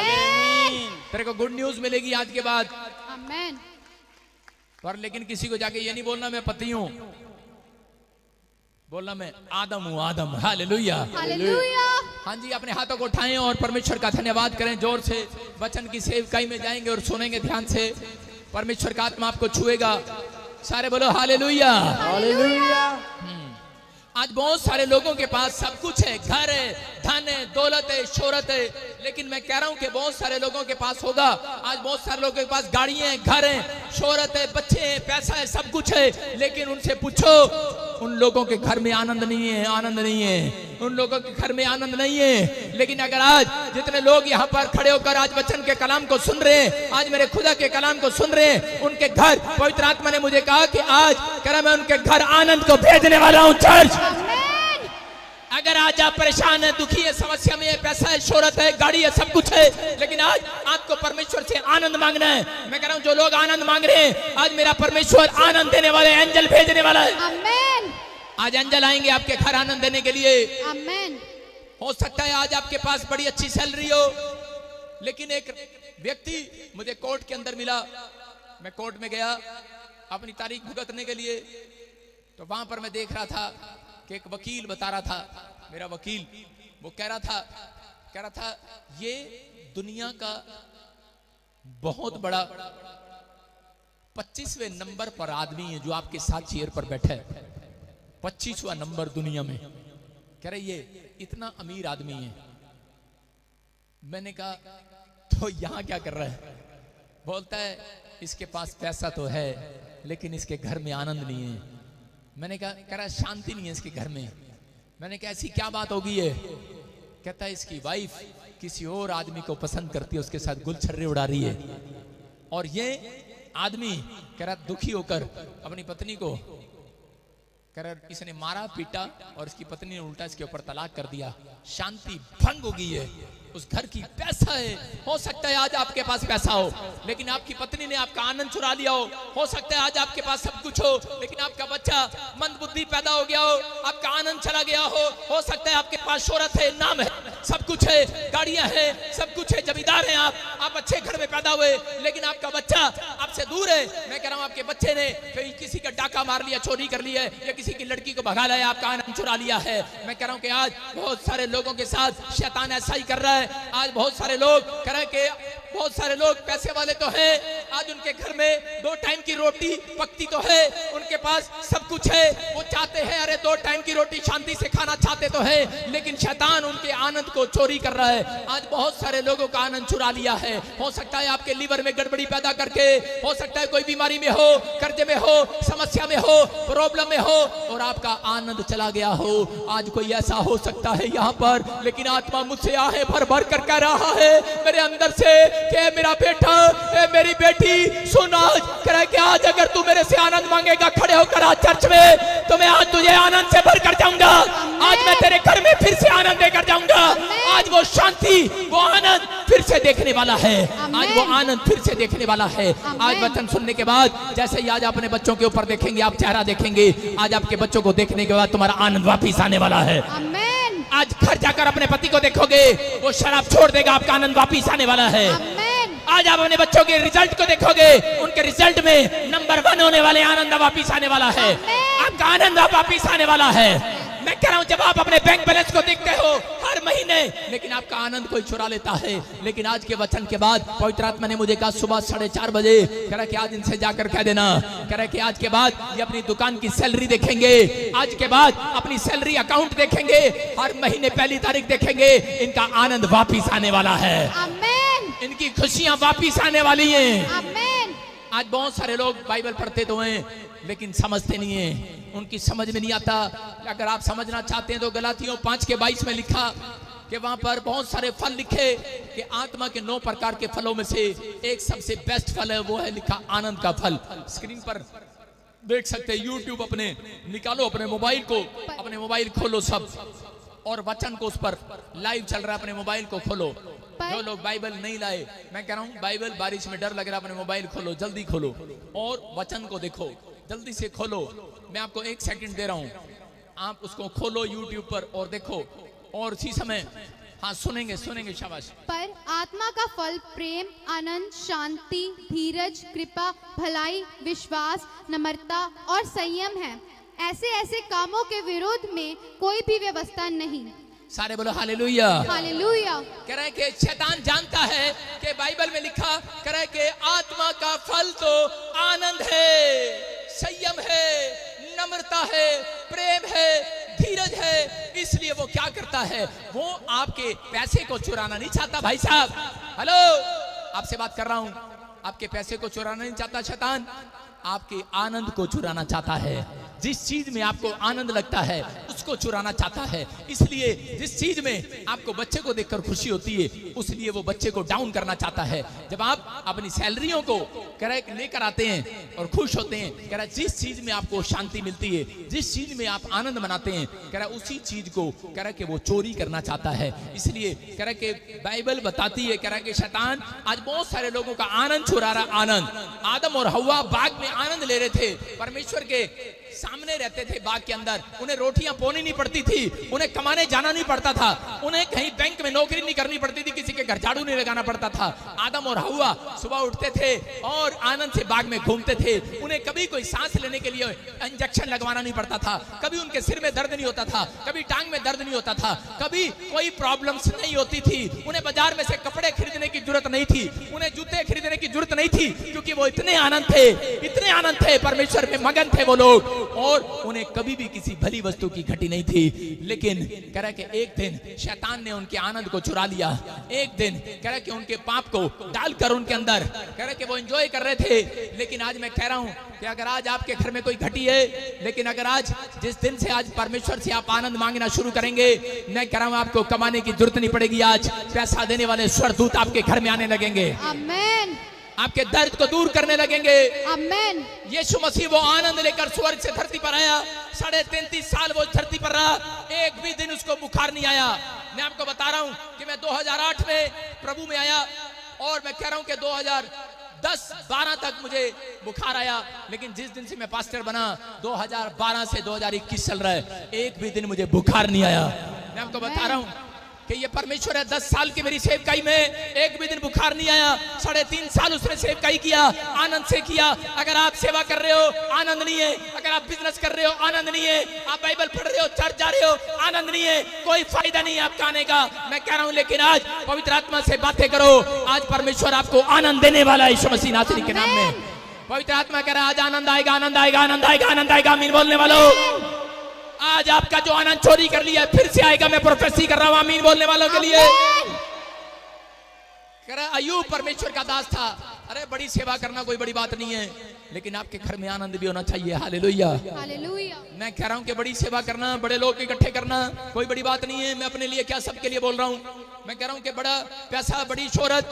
तेरे को गुड न्यूज मिलेगी आज के बाद। आमेन। पर लेकिन किसी को जाके ये नहीं बोलना मैं पति हूं, बोलना मैं आदम हूं, आदम। हालेलुया। हालेलुया। हाँ जी, अपने हाथों को उठाएं और परमेश्वर का धन्यवाद करें जोर से। वचन की सेवकाई में जाएंगे और सुनेंगे ध्यान से। परमेश्वर का आत्मा आपको छुएगा। सारे बोलो हालेलुया। हालेलुया। आज बहुत सारे लोगों के पास सब कुछ है, घर है, धन है, दौलत है, शोहरत है, लेकिन मैं कह रहा हूं कि बहुत सारे लोगों के पास होगा। आज बहुत सारे लोगों के पास गाड़ियां हैं, घर है, शोहरत है, बच्चे हैं, पैसा है, सब कुछ है, लेकिन उनसे पूछो, उन लोगों के घर में आनंद नहीं है, आनंद नहीं है, उन लोगों के घर में आनंद नहीं है। लेकिन अगर आज जितने लोग यहाँ पर खड़े होकर आज वचन के कलाम को सुन रहे हैं, आज मेरे खुदा के कलाम को सुन रहे हैं, उनके घर पवित्र आत्मा ने मुझे कहा कि आज कह रहा मैं उनके घर आनंद को भेजने वाला हूँ। चर्च, अगर आज आप परेशान है, दुखी है, समस्या में है, पैसा है, शोहरत है, गाड़ी है, सब कुछ है, लेकिन आज आपको परमेश्वर से आनंद मांगना है। मैं कह रहा हूं जो लोग आनंद मांग रहे हैं, आज मेरा परमेश्वर आनंद देने वाले एंजल भेजने वाला है। आमेन। आज एंजल आएंगे आपके घर आनंद देने के लिए। आमेन। हो सकता है आज आपके पास बड़ी अच्छी सैलरी हो, लेकिन एक व्यक्ति मुझे कोर्ट के अंदर मिला। मैं कोर्ट में गया अपनी तारीख भुगतने के लिए, तो वहां पर मैं देख रहा था कि एक वकील बता रहा था, मेरा वकील, वो कह रहा था ये दुनिया का बहुत बड़ा 25वें नंबर पर आदमी है जो आपके साथ चेयर पर बैठा है। 25वां नंबर दुनिया में। कह रहे ये इतना अमीर आदमी है। मैंने कहा तो यहां क्या कर रहा है? बोलता है इसके पास पैसा तो है लेकिन इसके घर में आनंद नहीं है। मैंने कह रहा शांति नहीं है इसके घर में। मैंने कहा ऐसी क्या बात होगी है? कहता है इसकी वाइफ किसी और आदमी को पसंद करती है, उसके साथ गुलछर्रे उड़ा रही है। और ये आदमी कह रहा दुखी होकर अपनी पत्नी को कह रहा इसने मारा पीटा और इसकी पत्नी ने उल्टा इसके ऊपर तलाक कर दिया। शांति भंग हो गई है। उस घर की पैसा है, हो सकता है आज आपके पास पैसा हो लेकिन आपकी पत्नी ने आपका आनंद चुरा लिया हो सकता है आज आपके पास सब कुछ हो लेकिन आपका बच्चा मंदबुद्धि पैदा हो गया हो, आपका आनंद चला गया हो सकता है आपके पास शोहरत है, नाम है, सब कुछ है, गाड़ियां हैं, सब कुछ है, जमींदार हैं, आप आप अच्छे घर में पैदा हुए लेकिन आपका बच्चा आपसे दूर है। मैं कह रहा हूं आपके बच्चे ने कहीं किसी का डाका मार लिया, चोरी कर लिया है, या किसी की लड़की को भगा लाया, आपका आनंद चुरा लिया है। मैं कह रहा हूं कि आज बहुत सारे लोगों के साथ शैतान ऐसा ही कर रहा है। आज बहुत सारे लोग कह रहे हैं कि बहुत सारे लोग पैसे वाले तो हैं, आज उनके घर में 2 टाइम की रोटी पकती तो है, उनके पास सब कुछ है, वो चाहते हैं अरे 2 टाइम की रोटी शांति से खाना चाहते तो है, लेकिन शैतान उनके आनंद को चोरी कर रहा है। आज बहुत सारे लोगों का आनंद चुरा लिया है। हो सकता है आपके लीवर में गड़बड़ी पैदा करके, हो सकता है कोई बीमारी में हो, कर्जे में हो, समस्या में हो, प्रॉब्लम में हो और आपका आनंद चला गया हो। आज कोई ऐसा हो सकता है यहाँ पर, लेकिन आत्मा मुझसे आहे भर भर कर कह रहा है मेरे अंदर से कि मेरा बेटा, मेरी बेटी सुन, आज कह कि आज अगर तू मेरे से आनंद मांगेगा खड़े होकर आज चर्च में, तो मैं आज तुझे आनंद से भर कर जाऊंगा। आज मैं तेरे घर में फिर से आनंद देकर जाऊंगा। आज वो शांति, वो आनंद फिर से देखने वाला है। आज वो आनंद फिर से देखने वाला है। आज वचन सुनने के बाद जैसे ही आज अपने बच्चों के ऊपर देखेंगे, आप चेहरा देखेंगे, आज आपके बच्चों को देखने के बाद तुम्हारा आनंद वापिस आने वाला है। आज घर जाकर अपने पति को देखोगे, वो शराब छोड़ देगा, आपका आनंद वापिस आने वाला है। आज आप अपने बच्चों के रिजल्ट को देखोगे, उनके रिजल्ट में नंबर 1 होने वाले, आनंद वापिस आने वाला है। आपका आनंद वापिस आने वाला है। मैं कह रहा हूं जब आप अपने बैंक बैलेंस को देखते हो हर महीने, लेकिन आपका आनंद कोई चुरा लेता है। लेकिन आज के वचन के बाद पवित्र आत्मा ने मुझे कहा सुबह 4:30 बजे, कह रहा कि आज इनसे जाकर कह देना, कह रहा कि आज के बाद ये अपनी दुकान की सैलरी देखेंगे, आज के बाद अपनी सैलरी अकाउंट देखेंगे, हर महीने 1 तारीख देखेंगे, इनका आनंद वापिस आने वाला है। इनकी खुशियां वापिस आने वाली हैं। आज बहुत सारे लोग बाइबल पढ़ते तो हैं लेकिन समझते नहीं है, उनकी समझ में नहीं आता। अगर आप समझना चाहते हैं तो गलातियों 5:22 में लिखा कि वहां पर बहुत सारे फल लिखे कि आत्मा के 9 प्रकार के फलों में से एक सबसे बेस्ट फल है, वो है लिखा आनंद का फल। स्क्रीन पर देख सकते हैं, यूट्यूब अपने निकालो, अपने मोबाइल को, अपने मोबाइल खोलो सब, और वचन को उस पर लाइव चल रहा है, अपने मोबाइल को खोलो। जो लोग बाइबल नहीं लाए, मैं कह रहा हूं बाइबल, बारिश में डर लग रहा है, अपने मोबाइल खोलो, जल्दी खोलो और वचन को देखो, जल्दी से खोलो। मैं आपको 1 सेकंड दे रहा हूं, आप उसको खोलो यूट्यूब पर और देखो, और उसी समय हाँ सुनेंगे शाबाश। पर आत्मा का फल प्रेम, आनंद, शांति, धीरज, कृपा, भलाई, विश्वास, नम्रता और संयम है। ऐसे कामों के विरोध में कोई भी व्यवस्था नहीं। सारे बोलो हालेलुया। हालेलुया। कह रहे हैं कि शैतान जानता है कि बाइबल में लिखा, कह रहे हैं कि आत्मा का फल तो आनंद है, संयम है, नम्रता है, प्रेम है, धीरज है। इसलिए वो क्या करता है, वो आपके पैसे को चुराना नहीं चाहता। भाई साहब हेलो, आपसे बात कर रहा हूं, आपके पैसे को चुराना नहीं चाहता शैतान, आपके आनंद को चुराना चाहता है। जिस चीज में आपको आनंद लगता है उसको चुराना चाहता है। इसलिए जिस चीज में आपको बच्चे को देखकर खुशी होती है, उसलिए वो बच्चे को डाउन करना चाहता है। जब आप अपनी सैलरियों को लेकर आते हैं और खुश होते हैं, कह रहा जिस चीज में आपको शांति मिलती है, जिस चीज में आप आनंद मनाते हैं, कह रहा उसी चीज को कह रहा कि वो चोरी करना चाहता है। इसलिए कह रहा कि बाइबल बताती है, कह रहा कि शैतान आज बहुत सारे लोगों का आनंद चुरा रहा। आनंद, आदम और हव्वा बाग में आनंद ले रहे थे, परमेश्वर के सामने रहते थे बाग के अंदर, उन्हें रोटियां बोनी नहीं पड़ती थी, उन्हें कमाने जाना नहीं पड़ता था, उन्हें कहीं बैंक में नौकरी नहीं करनी पड़ती थी, किसी के घर झाड़ू नहीं लगाना पड़ता था। आदम और हव्वा सुबह उठते थे और आनंद से बाग में घूमते थे। उन्हें कभी कोई सांस लेने के लिए इंजेक्शन लगवाना नहीं पड़ता था, कभी उनके सिर में दर्द नहीं होता था, कभी टांग में दर्द नहीं होता था, कभी कोई प्रॉब्लम्स नहीं होती थी। उन्हें बाजार में से कपड़े खरीदने की जरूरत नहीं थी, उन्हें जूते खरीदने की जरूरत नहीं थी, क्योंकि वो इतने आनंद थे, परमेश्वर में मगन थे वो लोग, और उन्हें कभी भी किसी भली वस्तु की घटी नहीं थी। लेकिन कह रहा कि एक दिन शैतान ने उनके आनंद को चुरा लिया। एक दिन कह रहा कि उनके पाप को डालकर उनके अंदर, कह रहा कि वो एंजॉय कर रहे थे। लेकिन आज मैं कह रहा हूं कि अगर आज आपके घर में कोई घटी है, लेकिन अगर आज जिस दिन से आज परमेश्वर से आप आनंद मांगना शुरू करेंगे, मैं कह रहा हूं आपको कमाने की जरूरत नहीं पड़ेगी। आज पैसा देने वाले स्वर्गदूत आपके घर में आने लगेंगे, आमीन। आपके दर्द को दूर करने लगेंगे, आमीन। यीशु मसीह वो आनंद लेकर स्वर्ग से धरती पर आया, 33.5 साल वो धरती पर रहा, एक भी दिन उसको बुखार नहीं आया। मैं आपको बता रहा हूं कि मैं 2008 में प्रभु में आया, और मैं कह रहा हूं कि 2010-12 तक मुझे बुखार आया, लेकिन जिस दिन से मैं पास्टर बना 2012 से 2021 चल रहा है, एक भी दिन मुझे बुखार नहीं आया। मैं आपको बता रहा हूं कि ये परमेश्वर है। 10 साल की मेरी सेवकाई में एक भी दिन बुखार नहीं आया। 3.5 साल उसने सेवकाई किया, आनंद से किया। अगर आप सेवा कर रहे हो, आनंद नहीं है। अगर आप बिजनेस कर रहे हो, आनंद नहीं है। आप बाइबल पढ़ रहे हो, चर्च जा रहे हो, आनंद नहीं है। कोई फायदा नहीं है आपका आने का। मैं कह रहा हूं लेकिन आज पवित्र आत्मा से बातें करो। आज परमेश्वर आपको आनंद देने वाला है यीशु मसीह नासरी के नाम में। पवित्र आत्मा कह रहा है आज आनंद आएगा, आनंद आएगा, आनंद आएगा, आनंद आएगा। आमीन बोलने वालों, आज आपका जो आनंद चोरी कर लिया है फिर से आएगा। मैं प्रोफेसी कर रहा हूं आमीन बोलने वालों के लिए। कह रहा अय्यूब परमेश्वर का दास था। अरे बड़ी सेवा करना कोई बड़ी बात नहीं है, लेकिन आपके घर में आनंद भी होना चाहिए। Hallelujah, hallelujah. मैं कह रहा हूं कि बड़ी सेवा करना, बड़े लोग इकट्ठे करना कोई बड़ी बात नहीं है। मैं अपने लिए क्या सबके लिए बोल रहा हूं। मैं कह रहा हूं कि बड़ा पैसा, बड़ी शोहरत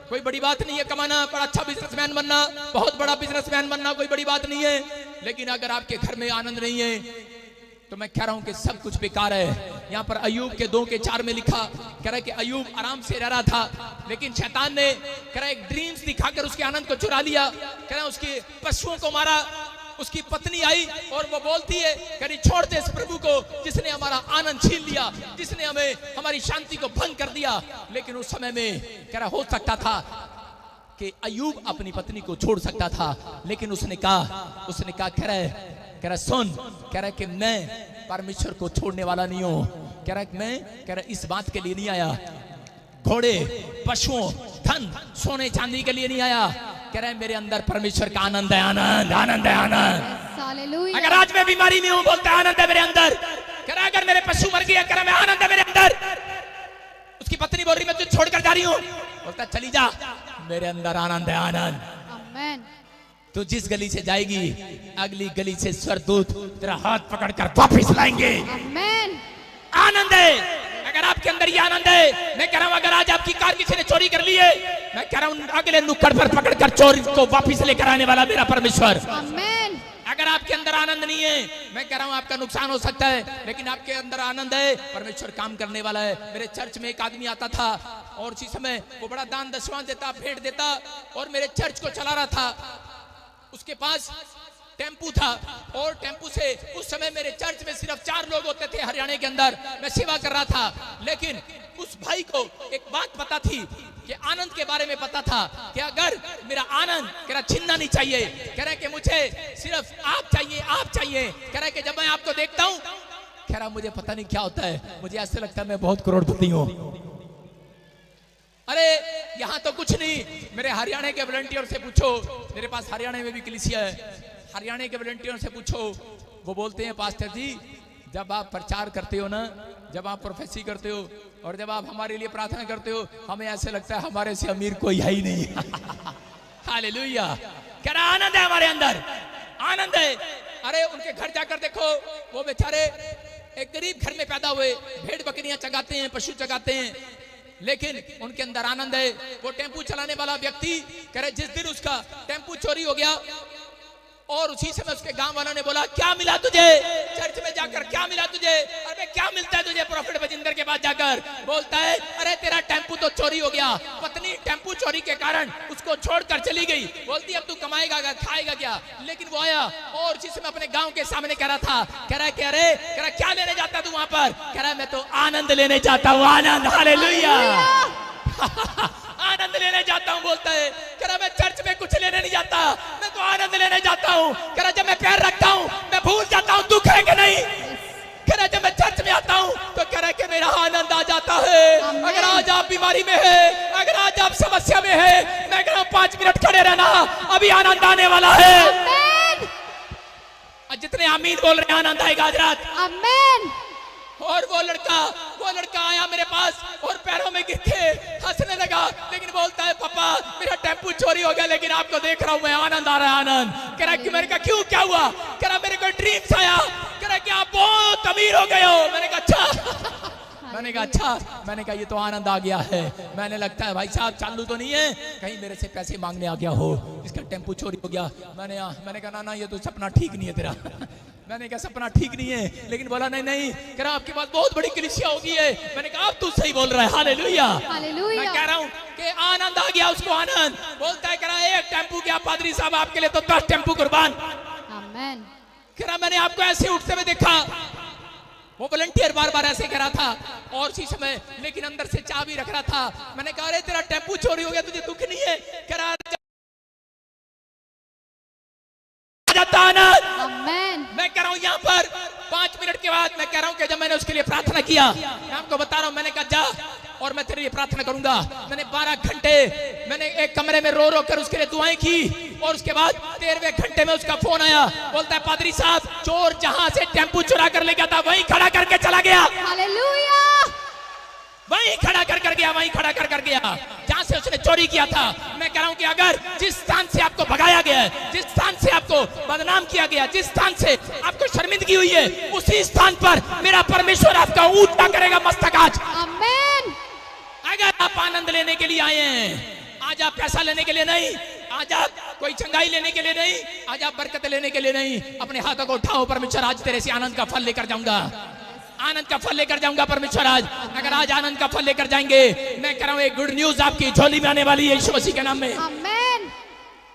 कोई बड़ी बात नहीं है। कमाना, बड़ा अच्छा बिजनेसमैन बनना, बहुत बड़ा बिजनेसमैन बनना कोई बड़ी बात नहीं है। लेकिन अगर आपके घर में आनंद नहीं है तो मैं कह रहा हूं कि सब कुछ बेकार है। यहाँ पर अय्यूब के 2:4 में लिखा, कह रहा है कि अय्यूब आराम से रह रहा था, लेकिन शैतान ने कह रहा एक ड्रीम्स दिखाकर उसके आनंद को चुरा लिया। कह रहा उसके पशुओं को मारा। उसकी पत्नी आई और वो बोलती है, कह रही छोड़ दे इस प्रभु को जिसने हमारा आनंद छीन लिया, जिसने हमें हमारी शांति को भंग कर दिया। लेकिन उस समय में कह रहा हो सकता था कि अय्यूब अपनी पत्नी को छोड़ सकता था, लेकिन उसने कहा कह रहा सुन, कह रहा कि मैं परमेश्वर को छोड़ने वाला नहीं हूं। कह रहा इस बात के लिए नहीं आया, घोड़े, पशुओं, धन, सोने चांदी के लिए नहीं आया। कह रहा है मेरे अंदर परमेश्वर का आनंद है, आनंद, आनंद है, आनंद। हालेलुया। अगर आज मैं बीमारी में हूं, बोलता है आनंद है मेरे अंदर। कह रहा अगर मेरे पशु मर गए, कह रहा मैं आनंद है मेरे अंदर। उसकी पत्नी बोल रही मैं तुझे छोड़कर जा रही हूं, बोलता चली जा, मेरे अंदर आनंद है, आनंद। आमेन। तो जिस गली से जाएगी अगली गली से स्वर्गदूत तेरा हाथ पकड़कर वापस लाएंगे। आमेन। आनंद है। अगर आपके अंदर ये आनंद है, मैं कह रहा हूं अगर आज आपकी कार किसी ने चोरी कर ली है, मैं कह रहा हूं अगले नुक्कड़ पर पकड़कर चोरी को वापस लेकर आने वाला मेरा परमेश्वर। आमेन। अगर आपके अंदर आनंद नहीं है, मैं कह रहा हूं आपका नुकसान हो सकता है, लेकिन आपके अंदर आनंद है, परमेश्वर काम करने वाला है। मेरे चर्च में एक आदमी आता था और उसी समय वो बड़ा दान दशवां देता, भेंट देता और मेरे चर्च को चला रहा था। उसके पास टेम्पू था और टेम्पू से उस समय मेरे चर्च में सिर्फ 4 लोग होते थे हरियाणा के अंदर। मैं सेवा कर रहा था, लेकिन उस भाई को एक बात पता थी कि आनंद के बारे में पता था कि अगर मेरा आनंद कह रहा छीनना नहीं चाहिए। कह रहा कि मुझे सिर्फ आप चाहिए, आप चाहिए। कह रहा कि जब मैं आपको देखता हूं, कह रहा मुझे पता नहीं क्या होता है, मुझे ऐसे लगता है मैं बहुत करोड़पति हूं। अरे यहाँ तो कुछ नहीं, मेरे हरियाणा के वॉलंटियर से पूछो, मेरे पास हरियाणा में भी कलीसिया है, हरियाणा के वॉलंटियर से पूछो, वो बोलते हैं पास्टर जी जब आप प्रचार करते हो ना, जब आप प्रोफेसी करते हो और जब आप हमारे लिए प्रार्थना करते हो, हमें ऐसे लगता है हमारे से अमीर कोई है ही नहीं। हालेलुया। कह रहा आनंद है हमारे अंदर, आनंद है। अरे उनके घर जाकर देखो, वो बेचारे एक गरीब घर में पैदा हुए, भेड़ बकरियां चगाते हैं, पशु चगाते हैं, लेकिन उनके अंदर आनंद है। वो टेम्पू चलाने वाला व्यक्ति कह रहे जिस दिन उसका टेम्पू चोरी हो गया और उसी समय उसके गांव वालों ने बोला क्या मिला तुझे, चर्च में जाकर क्या मिला तुझे? अरे क्या मिलता है तुझे प्रॉफिट बजिंदर के पास जाकर? बोलता है अरे तेरा टेम्पू तो चोरी हो गया। पत्नी टेम्पू चोरी के कारण उसको छोड़कर चली गई। बोलती अब तू कमाएगा खाएगा क्या? लेकिन वो आया और जिसमें अपने गांव के सामने कह रहा था, कह रहा है कि अरे कह रहा क्या लेने जाता तू वहां पर? कह रहा है मैं तो आनंद लेने जाता हूँ, आनंद। हालेलुया। आनंद लेने जाता हूं। बोलता है कह रहा मैं चर्च में कुछ लेने नहीं जाता, मैं तो आनंद लेने जाता हूं। कह रहा जब मैं पैर रखता हूं मैं भूल जाता हूं दुख है कि नहीं। कह रहा जब मैं चर्च में आता हूं तो कह रहा कि मेरा आनंद आ जाता है। अगर आज आप बीमारी में है, अगर आज आप समस्या में है, मैं कह रहा 5 मिनट खड़े रहना, अभी आनंद आने वाला है। जितने आमीन बोल रहे हैं आनंद आएगा आज रात। आमीन। और वो लड़का आया मेरे पास और पैरों में गिर के हंसने लगा, लेकिन बोलता है पापा मेरा टेम्पू चोरी हो गया, लेकिन आपको देख रहा हूं मैं, आनंद आ रहा है, आनंद। कह रहा कि मैंने कहा क्यों, क्या हुआ? कह रहा मेरे को ड्रीम्स आया, कह रहा कि आप बहुत अमीर हो गए हो। मैंने कहा अच्छा, मैंने कहा ये तो आनंद आ गया है। मैंने लगता है भाई साहब चालू तो नहीं है, कहीं मेरे से पैसे मांगने आ गया हो, इसका टेम्पू चोरी हो गया। मैंने कहा ना ये तो सपना ठीक नहीं है तेरा। मैंने कहा सपना ठीक नहीं है, लेकिन बोला नहीं कह रहा आपके पास बहुत बड़ी कलीसिया होगी है। मैंने कहा अब तू सही बोल रहा है। हालेलुया। मैं कह रहा हूँ कि आनंद आ गया उसको, आनंद। बोलता है कह रहा एक टेम्पू क्या पादरी साहब आपके लिए तो 10 टेम्पू कुर्बान। आमीन। कह रहा मैंने आपको ऐसे उठते हुए देखा। वो वॉलंटियर बार बार ऐसे कह रहा था और उसी समय लेकिन अंदर से चाबी रख रहा था। मैंने कहा अरे तेरा टेम्पू चोरी हो गया, तुझे दुख नहीं है? कह रहा आमेन। मैं कह रहा हूं यहाँ पर 5 मिनट के बाद मैं कह रहा हूं कि जब मैंने उसके लिए प्रार्थना किया, मैं आपको बता रहा हूं, मैंने कहा जा और मैं तेरे लिए प्रार्थना करूंगा। मैंने 12 घंटे मैंने एक कमरे में रो रो कर उसके लिए दुआएं की और उसके बाद 13वें घंटे में उसका फोन आया। बोलता है पादरी साहब, चोर जहां से टेम्पू चुरा कर ले गया था वहीं खड़ा करके चला गया, हालेलुया। वहीं खड़ा कर गया, वहीं खड़ा कर गया जहां से उसने चोरी किया था। मैं कह रहा हूं कि अगर जिस स्थान से आपको भगाया गया है, जिस स्थान से आपको बदनाम किया गया, जिस स्थान से आपको शर्मिंदगी हुई है, उसी स्थान पर मेरा परमेश्वर आपका ऊंचा करेगा मस्तक आज। आमेन। अगर आप आनंद लेने के लिए आए हैं, आज आप पैसा लेने के लिए नहीं, आज आप कोई चंगाई लेने के लिए नहीं, आज आप बरकत लेने के लिए नहीं, अपने हाथों को उठाओ, परमेश्वर आज तेरे से आनंद का फल लेकर जाऊंगा, आनंद का फल लेकर जाऊंगा परमेश्वर आज। अगर आज आनंद का फल लेकर जाएंगे, मैं कह रहा हूं एक गुड न्यूज आपकी झोली में आने वाली है यीशु मसीह के नाम में। आमेन।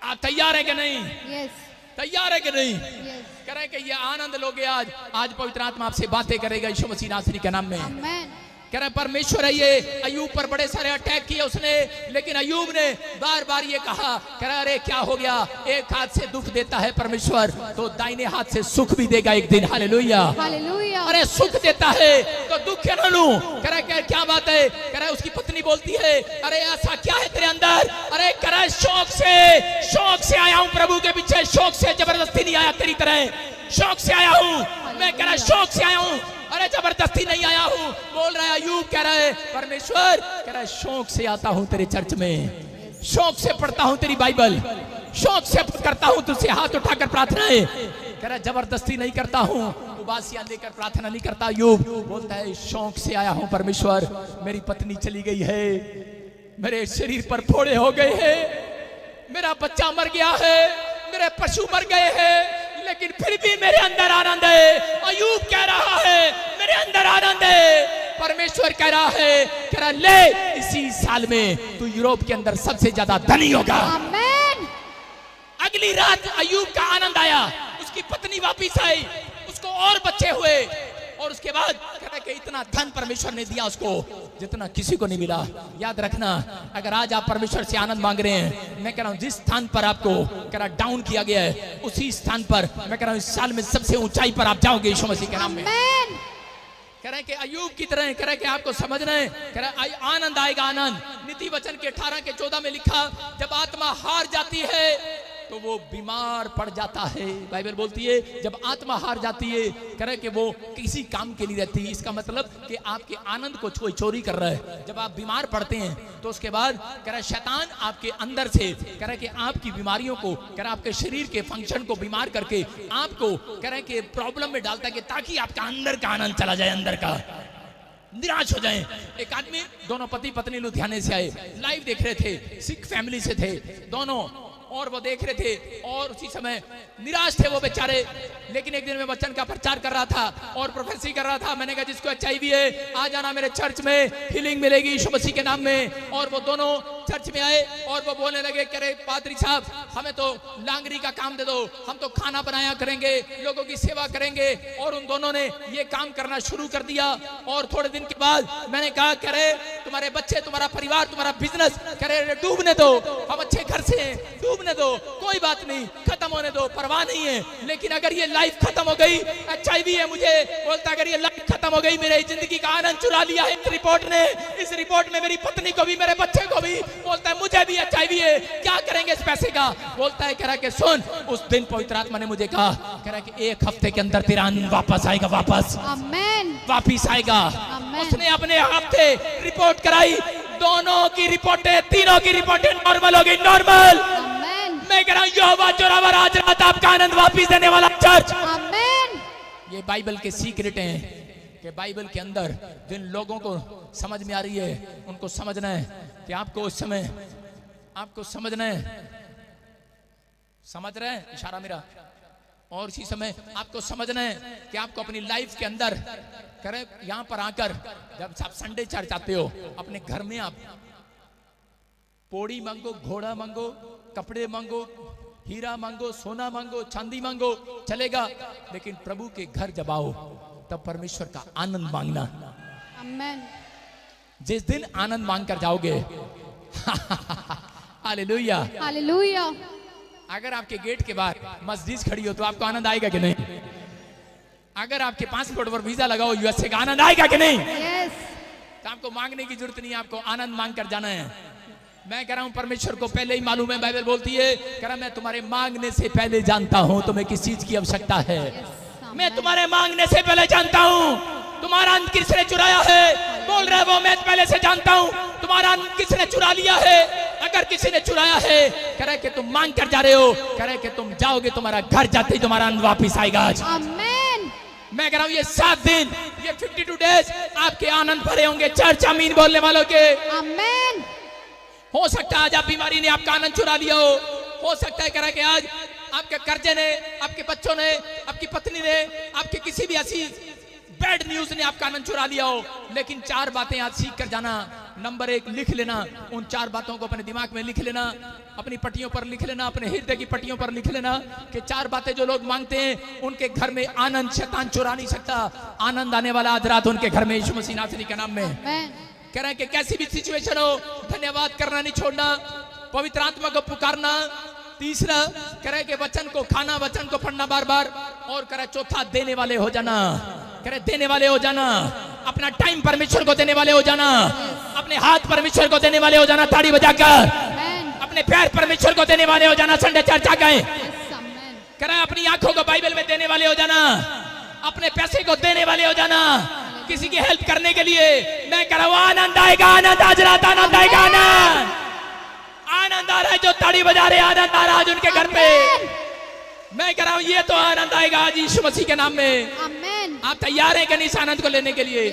आप तैयार है कि नहीं? यस, तैयार है कि नहीं? यस। कह रहे हैं कि ये आनंद लोगे आज पवित्र आत्मा आपसे बातें करेगा यीशु मसीह नासरी के नाम में। आमेन। कह रहे परमेश्वर है ये। अयूब पर बड़े सारे अटैक किए उसने, लेकिन अयूब ने बार बार ये कहा, कह रहा अरे क्या हो गया, एक हाथ से दुख देता है परमेश्वर तो दाहिने हाथ से सुख भी देगा एक दिन। Hallelujah, hallelujah. अरे सुख देता है तो दुख क्यों न लूं? कह रहा क्या बात है? कह रहा उसकी पत्नी बोलती है अरे ऐसा क्या है तेरे अंदर? अरे कह रहा शौक से आया हूं प्रभु के पीछे, शौक से, जबरदस्ती नहीं आया तेरी तरह, शौक से आया हूं। मैं कह रहा शौक से आया हूं, अरे जबरदस्ती नहीं आया हूं। बोल रहा है अयूब, कह रहा है परमेश्वर, कह रहा है शौक से आता हूं तेरे चर्च में, शौक से पढ़ता हूं तेरी बाइबल, शौक से करता हूं तुझसे हाथ उठाकर प्रार्थनाएं। कह रहा जबरदस्ती नहीं करता हूं, उबासियां लेकर प्रार्थना नहीं करता। अयूब बोलता है शौक से आया हूं परमेश्वर। मेरी पत्नी चली गई है, मेरे शरीर पर फोड़े हो गए हैं, मेरा बच्चा मर गया है, मेरे पशु मर गए हैं, लेकिन फिर भी मेरे अंदर आनंद है। अयूब कह रहा है मेरे अंदर आनंद है। परमेश्वर कह रहा है, कह रहा ले इसी साल में तू यूरोप के अंदर सबसे ज्यादा धनी होगा। आमेन। अगली रात अयूब का आनंद आया, उसकी पत्नी वापिस आई, उसको और बच्चे हुए और उसके बाद कह रहा कि इतना धन परमेश्वर ने दिया उसको जितना किसी को नहीं मिला। याद रखना, अगर आज आप परमेश्वर से आनंद मांग रहे हैं, मैं कह रहा हूं जिस स्थान पर आपको कह रहा डाउन किया गया है, उसी स्थान पर मैं कह रहा हूं इस साल में सबसे ऊंचाई पर आप जाओगे यीशु मसीह के नाम में। आमेन। कह रहे कि अयूब की तरह, कह रहे कि आपको समझना है, कह रहे आनंद आएगा आनंद। नीति वचन के 18 के 14 में लिखा, जब आत्मा हार जाती है तो वो बीमार पड़ जाता है। बाइबल बोलती है जब आत्मा हार जाती है, कह रहे कि वो किसी काम के लिए रहती है। इसका मतलब कि आपके आनंद को कोई चोरी कर रहा है। जब आप बीमार पड़ते हैं तो उसके बाद कह रहे शैतान आपके अंदर से कह रहे कि आपकी बीमारियों को, कह रहे आपके शरीर के फंक्शन को बीमार करके आपको कह रहे कि प्रॉब्लम में डालता है कि ताकि आपका अंदर का आनंद चला जाए, अंदर का निराश हो जाए। एक आदमी, दोनों पति पत्नी लुधियाने से आए, लाइव देख रहे थे, सिख फैमिली से थे दोनों, और वो देख रहे थे और उसी समय निराश थे वो बेचारे। लेकिन एक दिन मैं वचन का प्रचार कर रहा था और प्रोफेसी कर रहा था। मैंने कहा जिसको HIV है आ जाना मेरे चर्च में, हीलिंग मिलेगी यीशु मसीह के नाम में। और वो दोनों चर्च में आए और वो बोलने लगे, कह रहे पादरी साहब हमें तो लांगरी का काम दे दो, हम तो खाना बनाया करेंगे, लोगों की सेवा करेंगे। और उन दोनों ने ये काम करना शुरू कर दिया। और थोड़े दिन के बाद मैंने कहा, कह रहे तुम्हारे बच्चे, तुम्हारा परिवार, तुम्हारा बिजनेस, कह रहे डूबने दो, हम अच्छे घर से हैं, डूबने दो, कोई बात नहीं, खत्म होने दो, परवाह नहीं है। लेकिन अगर ये लाइफ खत्म हो गई, HIV है मुझे बोलता, अगर ये लाइफ खत्म हो गई, मेरी जिंदगी का आनंद चुरा लिया है इस रिपोर्ट ने, इस रिपोर्ट में मेरी पत्नी को भी, मेरे बच्चे को भी, बोलता है मुझे भी HIV है, क्या करेंगे इस पैसे का? बोलता है, कह रहा कि सुन, उस दिन पवित्र आत्मा ने मुझे कहा, कह रहा कि 1 हफ्ते के अंदर तेरा आनंद वापस आएगा, वापस आमेन। वापिस आएगा। आमेन। उसने अपने हफ्ते रिपोर्ट कराई, दोनों की रिपोर्टें, तीनों की रिपोर्टें नॉर्मल हो गई, नॉर्मल। आमेन। मैं कह रहा हूं यहोवा जोरावर आज रात आपका आनंद वापिस देने वाला चर्च। आमेन। ये बाइबल के सीक्रेट हैं कि बाइबल के अंदर जिन लोगों को समझ में आ रही है उनको समझना है कि आपको उस समय, आपको समझना है, समझ रहे हैं इशारा मेरा? और इसी समय आपको समझना है कि आपको अपनी लाइफ के अंदर करे, यहां पर आकर जब आप संडे चर्च आते हो, अपने घर में आप पौड़ी मांगो, घोड़ा मांगो, कपड़े मांगो, हीरा मांगो, सोना मांगो, चांदी मांगो, चलेगा। लेकिन प्रभु के घर जब आओ तब परमेश्वर का आनंद मांगना। आमेन। जिस दिन आनंद मांग कर जाओगे हालेलुया। हालेलुया। अगर आपके गेट के बाहर मर्सिडीज खड़ी हो तो आपको आनंद आएगा कि नहीं? अगर आपके पासपोर्ट पर वीजा लगाओ यूएसए का, आनंद आएगा कि नहीं? यस। तो आपको मांगने की जरूरत नहीं है, आपको आनंद मांग कर जाना है। मैं कह रहा हूं परमेश्वर को पहले ही मालूम है, बाइबल बोलती है कह रहा मैं तुम्हारे मांगने से पहले जानता हूं तुम्हें किस चीज की आवश्यकता है। मैं तुम्हारे मांगने से पहले जानता हूं तुम्हारा अंत किसने चुराया है। बोल रहे वो मैं पहले से जानता हूं तुम्हारा अंत किसने चुरा लिया है। अगर किसी ने चुराया है कह रहा है कि तुम मांग कर जा रहे हो, कह रहा है कि तुम जाओगे तुम्हारा घर जाते ही तुम्हारा अंत वापिस आएगा आज। आमेन। मैं कह रहा हूं ये 7 दिन, ये 52 डेज आपके आनंद भरे होंगे। चर्च आमीन बोलने वालों के। आमेन। हो सकता है आज आप बीमारी ने आपका आनंद चुरा लिया हो सकता है कह रहा है कि आज आपके कर्जे ने, आपके बच्चों ने, आपकी पत्नी ने, आपके किसी भी ऐसी बैड न्यूज ने आपका आनंद चुरा लिया हो। लेकिन 4 बातें आज सीख कर जाना। नंबर 1 लिख लेना, उन 4 बातों को अपने दिमाग में लिख लेना, अपनी पट्टियों पर लिख लेना, अपने हृदय की पट्टियों पर लिख लेना कि 4 बातें जो लोग मांगते हैं उनके घर में आनंद शैतान चुरा नहीं सकता। आनंद आने वाला आज रात उनके घर में यीशु मसीह नासरी के नाम में। आमेन। कह रहे हैं कि कैसी भी सिचुएशन हो धन्यवाद करना नहीं छोड़ना, पवित्र आत्मा को पुकारना। तीसरा कह रहे हैं कि वचन को खाना, वचन को पढ़ना बार बार। और कह रहे चौथा देने वाले हो जाना। कह रहे देने वाले हो जाना, अपना टाइम परमेश्वर को देने वाले हो जाना, अपने हाथ परमेश्वर को देने वाले हो जाना ताड़ी बजाकर, अपने पैर परमेश्वर को देने वाले हो जाना संडे चर्च आ गए। कह रहा है अपनी आंखों को बाइबल में देने वाले हो जाना, अपने पैसे को देने वाले हो जाना किसी की हेल्प करने के लिए। मैं कह रहा हूं आनंद आएगा, आनंद आज रात आनंद आएगा। आनंद आ रहा है जो ताड़ी बजा रहे, आनंद आ रहा है आज उनके घर पे। मैं कह रहा हूं ये तो आनंद आएगा आज यीशु मसीह के नाम में। आमेन। आप तैयार हैं कि नहीं इस आनंद को लेने के लिए?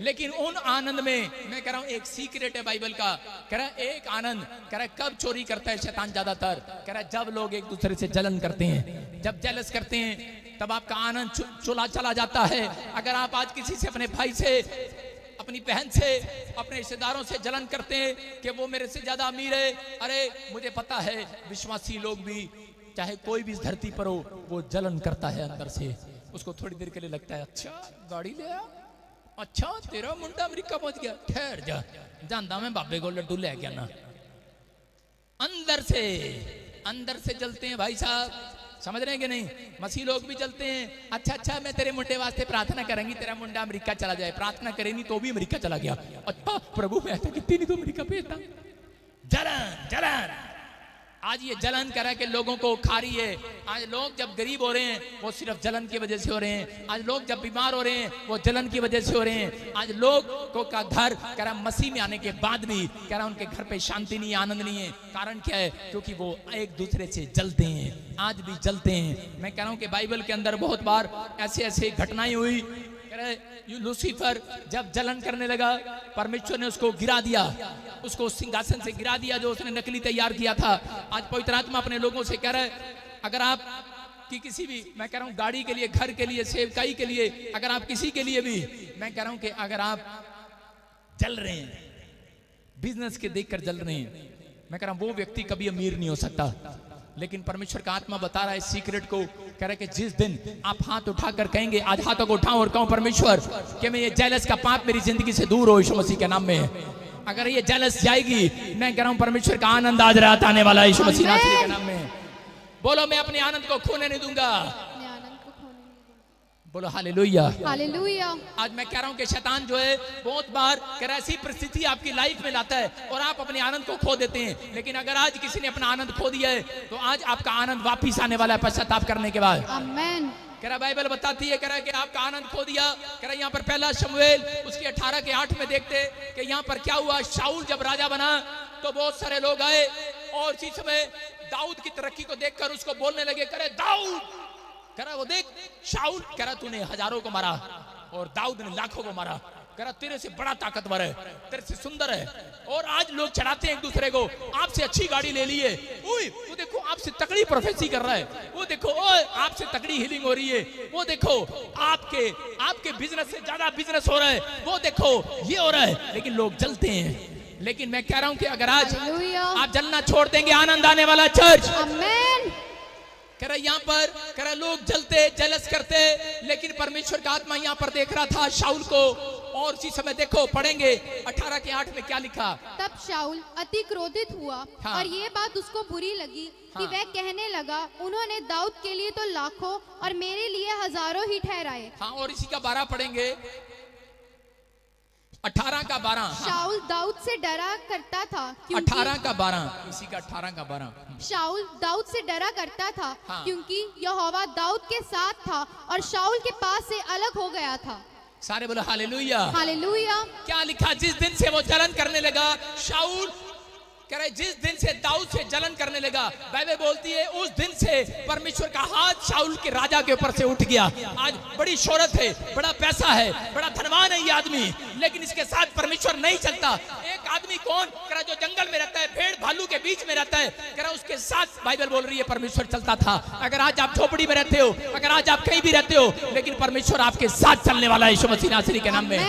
लेकिन उन आनंद में मैं कह रहा हूं एक सीक्रेट है बाइबल का। कह रहा है एक आनंद, कह रहा है कब चोरी करता है शैतान ज्यादातर? कह रहा है जब लोग एक दूसरे से जलन करते हैं, जब जेलस करते हैं तब आपका आनंद चला जाता है। अगर आप आज किसी से, अपने भाई से, अपनी बहन से, अपने रिश्तेदारों से जलन करते हैं कि वो मेरे से ज्यादा अमीर है, अरे मुझे पता है विश्वासी लोग भी चाहे कोई भी इस धरती पर हो वो जलन करता है अंदर से। उसको थोड़ी देर के लिए लगता है अच्छा गाड़ी ले आ, अच्छा तेरा मुंडा अमेरिका पहुंच गया, ठहर जा जानता मैं बाबे को लड्डू ले गया ना। अंदर से जलते हैं भाई साहब, समझ रहे हैं कि नहीं? मसीह लोग भी जलते हैं। अच्छा मैं तेरे मुंडे वास्ते प्रार्थना करेंगी तेरा मुंडा अमेरिका चला जाए। प्रार्थना करे नहीं तो भी अमेरिका चला गया। अच्छा प्रभु मैं ऐसा कितनी नहीं तो अमेरिका भेजता। जलन आज ये जलन करा के लोगों को खा रही है। आज लोग जब गरीब हो रहे हैं वो सिर्फ जलन की वजह से हो रहे हैं। आज लोग जब बीमार हो रहे हैं वो जलन की वजह से हो रहे हैं। आज लोग को का घर कह रहा मसीह में आने के बाद भी कह रहा उनके घर पे शांति नहीं, आनंद नहीं है। कारण क्या है? क्योंकि वो एक दूसरे से जलते हैं, आज भी जलते हैं। मैं कह रहा हूं कि बाइबल के अंदर बहुत बार ऐसे घटनाएं हुई। लूसीफर जब जलन करने लगा परमेश्वर ने उसको गिरा दिया, उसको सिंहासन से गिरा दिया जो उसने नकली तैयार किया था। आज पवित्र आत्मा अपने लोगों से कह रहा है अगर आप कि किसी भी, मैं कह रहा हूं गाड़ी के लिए, घर के लिए, सेवकाई के लिए, अगर आप किसी के लिए भी, मैं कह रहा हूं कि अगर आप जल रहे हैं, बिजनेस के देखकर जल रहे हैं, मैं कह रहा हूं वो व्यक्ति कभी अमीर नहीं हो सकता। लेकिन परमेश्वर का आत्मा बता रहा है इस सीक्रेट को। कह रहा है कि जिस दिन आप हाथ उठाकर कहेंगे, आज हाथों को उठाऊं और कहूं परमेश्वर कि मैं ये जेलस का पाप मेरी जिंदगी से दूर हो यीशु मसीह के नाम में। अगर ये जेलस जाएगी, मैं कह रहा हूं परमेश्वर का आनंद आज रात आने वाला है यीशु मसीह नासरी के नाम में। बोलो मैं अपने आनंद को खोने नहीं दूंगा। बोलो हालेलुया, हालेलुया। आज मैं कह रहा हूं कि शैतान जो है बहुत बार कह रहा है ऐसी परिस्थिति आपकी लाइफ में लाता है और आप अपने आनंद को खो देते हैं। लेकिन अगर आज किसी ने अपना आनंद खो दिया है तो आज आपका आनंद वापिस आने वाला है पश्चाताप करने के बाद। आमेन। कह रहा बाइबल बताती है, कह रहा है कि आपका आनंद खो दिया। कह रहा यहाँ पर पहला शमूएल उसके 18 के 8 में देखते कि यहाँ पर क्या हुआ। शाऊल जब राजा बना तो बहुत सारे लोग आए और इसी समय दाऊद की तरक्की को देखकर उसको बोलने लगे, करे दाऊद, कह रहा वो देख शाऊल, कह रहा तूने हजारों को मारा और दाऊद ने लाखों को मारा। कह रहा तेरे से बड़ा ताकतवर है, तेरे से सुंदर है। और आज लोग चढ़ाते हैं एक दूसरे को, आपसे अच्छी गाड़ी ले ली है, वो देखो आपसे तगड़ी प्रोफेसी कर रहा है, वो देखो आपसे तगड़ी हीलिंग हो रही है, वो देखो आपके बिजनेस से ज्यादा बिजनेस हो रहा है, वो देखो ये हो रहा है। लेकिन लोग जलते हैं। लेकिन मैं कह रहा हूं कि अगर आज आप जलना छोड़ देंगे, आनंद आने वाला चर्च। आमेन। कह रहा यहाँ पर कह रहा लोग जलते, जेलस करते, लेकिन परमेश्वर का आत्मा यहाँ पर देख रहा था शाऊल को और इसी समय देखो पढ़ेंगे 18 के 8 में क्या लिखा। तब शाऊल अति क्रोधित हुआ हाँ। और ये बात उसको बुरी लगी कि हाँ। वह कहने लगा, उन्होंने दाऊद के लिए तो लाखों और मेरे लिए हजारों ही ठहराए। हाँ, और इसी का 12 पढ़ेंगे, 18 का 12। शाऊल दाऊद से डरा करता था 18 का 12, इसी का 18 का 12। शाऊल दाऊद से डरा करता था हाँ। क्योंकि यहोवा दाऊद के साथ था और शाऊल के पास से अलग हो गया था। सारे बोलो हालेलुया। हालेलुया। क्या लिखा, जिस दिन से वो जलन करने लगा, शाऊल कह रहे जिस दिन से दाऊद से जलन करने लगा, बाइबल बोलती है उस दिन से परमेश्वर का हाथ शाऊल के राजा के ऊपर से उठ गया। आज बड़ी शोहरत है, बड़ा पैसा है, बड़ा धनवान है ये आदमी, लेकिन इसके साथ परमेश्वर नहीं चलता। एक आदमी कौन कह रहा, जो जंगल में रहता है, भेड़ भालू के बीच में रहता है, कह रहा उसके साथ बाइबल बोल रही है परमेश्वर चलता था। अगर आज आप झोपड़ी में रहते हो, अगर आज आप कहीं भी रहते हो, लेकिन परमेश्वर आपके साथ चलने वाला है यीशु मसीह नासरी के नाम में।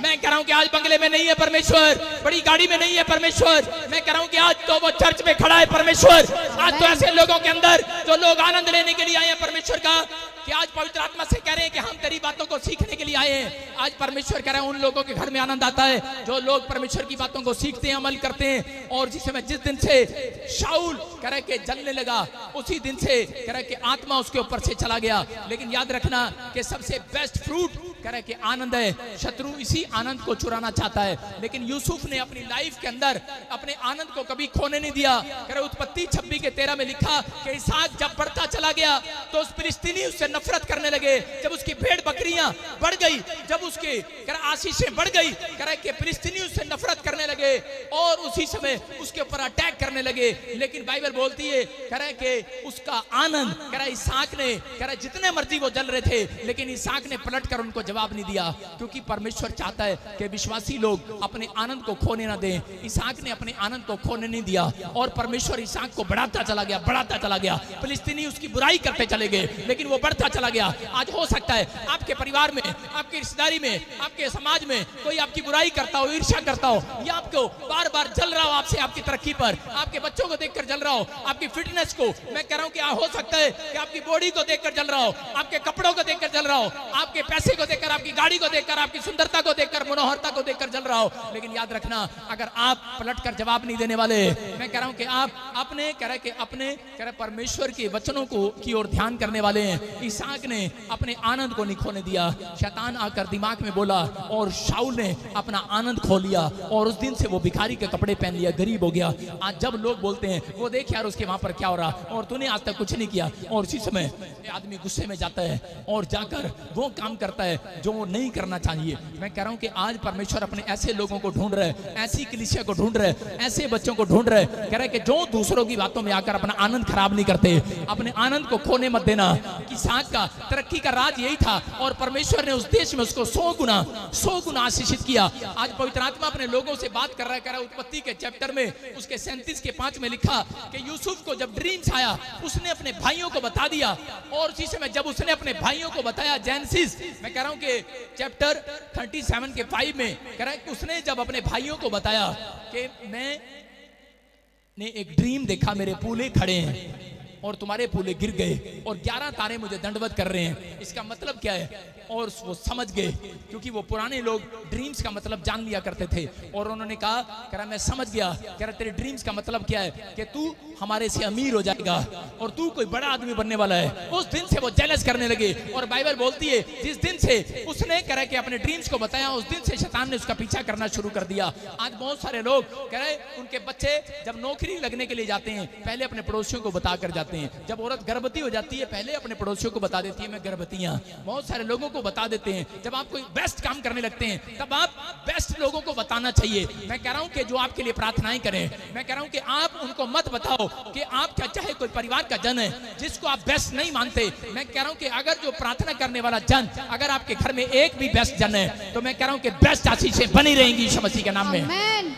मैं कह रहा हूं कि आज बंगले में नहीं है परमेश्वर, बड़ी गाड़ी में नहीं है परमेश्वर, मैं कह रहा हूं कि आज तो वो चर्च में खड़ा है परमेश्वर। आज तो ऐसे लोगों के अंदर जो लोग आनंद लेने के लिए आए हैं परमेश्वर का, कि आज पवित्र आत्मा से कह रहे हैं कि हम तेरी बातों को सीखने के लिए आए हैं। आज परमेश्वर कह रहे हैं उन लोगों के घर में आनंद आता है जो लोग परमेश्वर की बातों को सीखते हैं, अमल करते हैं। और जिस समय जिस दिन से शाऊल कह रहे कि जलने लगा, उसी दिन से कह रहे कि आत्मा उसके ऊपर से चला गया। लेकिन याद रखना कि सबसे बेस्ट फ्रूट कह रहे कि आनंद है। शत्रु इसी आनंद को चुराना चाहता है, लेकिन यूसुफ ने अपनी लाइफ के अंदर अपने आनंद को कभी खोने नहीं दिया। कह रहे उत्पत्ति 26 के 13 में लिखा कि इसहाक जब बढ़ता चला गया तो उस फिलिस्तीनी उससे नफरत करने लगे। जब उसकी भेड़ बकरियां बढ़ गई, जब उसके आशीषें बढ़ गई, कह रहे कि फिलिस्तीनी उससे नफरत करने लगे और उसी समय उसके ऊपर अटैक करने लगे। लेकिन बाइबल बोलती है कह रहे कि उसका आनंद, कह रहे इसहाक ने, कह रहे जितने मर्जी वो जल रहे थे, लेकिन इसहाक ने पलट कर उनको जवाब नहीं दिया, क्योंकि परमेश्वर चाहता है कि विश्वासी लोग अपने आनंद को खोने ना दें। इसहाक ने अपने आनंद को खोने नहीं दिया और परमेश्वर इसहाक को बढ़ाता चला गया, बढ़ाता चला गया। फिलिस्तीनी उसकी बुराई करते चले गए, लेकिन वो बढ़ता चला गया। आज हो सकता है आपके परिवार में, आपकी रिश्तेदारी में, आपके समाज में कोई आपकी बुराई करता हो, ईर्ष्या करता हो, या आपको बार बार जल रहा हो आपसे, आपकी तरक्की पर, आपके बच्चों को देखकर जल रहा हो, आपकी फिटनेस को, मैं कह रहा हूं कि हो सकता है कि आपकी बॉडी को देखकर जल रहा हो, आपके कपड़ों को देखकर जल रहा हो, आपके पैसे को देखकर, आपकी गाड़ी को देखकर, आपकी सुंदरता को देखकर, मनोहरता को देखकर जल रहा हो। लेकिन याद रखना, अगर आप पलटकर जवाब नहीं देने वाले, मैं कह रहा हूं कि आप अपने कह रहे परमेश्वर के वचनों को की ओर ध्यान करने वाले हैं। इसहाक ने अपने आनंद को नहीं खोने दिया। शैतान आकर दिमाग में बोला और शाऊल ने अपना आनंद खो लिया और उस दिन से वो भिखारी के कपड़े पहन लिया, गरीब हो गया। आज जब लोग बोलते हैं वो देख यार उसके वहां पर क्या हो रहा और तूने आज तक कुछ नहीं किया, और उसी समय आदमी गुस्से में जाता है और जाकर वो काम करता है जो वो नहीं करना चाहिए। मैं कह रहा हूं कि आज परमेश्वर अपने ऐसे लोगों को ढूंढ रहे, ऐसी कलीसिया को ढूंढ रहे, ऐसे बच्चों को ढूंढ रहे, कह रहे कि जो दूसरों की बातों में आकर अपना आनंद खराब नहीं करते। अपने आनंद को खोने मत देना। इसहाक का तरक्की का राज यही था और परमेश्वर ने उस देश में उसको 100 गुना आशीषित किया। आज पवित्र आत्मा अपने लोगों से बात कर रहा है। कह रहा है उत्पत्ति के चैप्टर में उसके 37 के 5 में लिखा कि यूसुफ को जब ड्रीम्स आया उसने अपने भाइयों को बता दिया, और उसी समय जब उसने अपने भाइयों को बताया, जेनेसिस मैं कह रहा हूं कि चैप्टर 37 के 5 में कह रहा है कि उसने जब अपने भाइयों को बताया कि मैंने एक ड्रीम देखा, मेरे पूले खड़े हैं और तुम्हारे पूले गिर गए और 11 तारे मुझे दंडवत कर रहे हैं, इसका मतलब क्या है? और वो समझ गए, क्योंकि वो पुराने लोग ड्रीम्स का मतलब जान लिया करते थे। और उन्होंने कहा, कह रहा मैं समझ गया, कह रहा तेरे ड्रीम्स का मतलब क्या है कि तू हमारे से अमीर हो जाएगा और तू कोई बड़ा आदमी बनने वाला है। उस दिन से वो जेलस करने लगे और बाइबल बोलती है जिस दिन से उसने कह रहा कि अपने ड्रीम्स को बताया, उस दिन से शैतान ने उसका पीछा करना शुरू कर दिया। आज बहुत सारे लोग कह रहे उनके बच्चे जब नौकरी लगने के लिए जाते हैं पहले अपने पड़ोसियों को बता कर जाते हैं। जब औरत गर्भवती हो जाती है पहले अपने पड़ोसियों को बता देती है मैं गर्भवती हूं। बहुत सारे लोगों को बता देते हैं। जब आप कोई बेस्ट काम करने लगते हैं तब आप बेस्ट लोगों को बताना चाहिए। मैं कह रहा हूं कि जो आपके लिए प्रार्थनाएं करें, मैं कह रहा हूं कि आप उनको मत बताओ कि आप क्या, चाहे कोई परिवार का जन है जिसको आप बेस्ट नहीं मानते, मैं कह रहा हूं कि अगर जो प्रार्थना करने वाला जन अगर आपके घर में एक भी बेस्ट जन है तो मैं कह रहा हूं कि बेस्ट आशीषें बनी रहेंगी यीशु मसीह के नाम में। आमीन।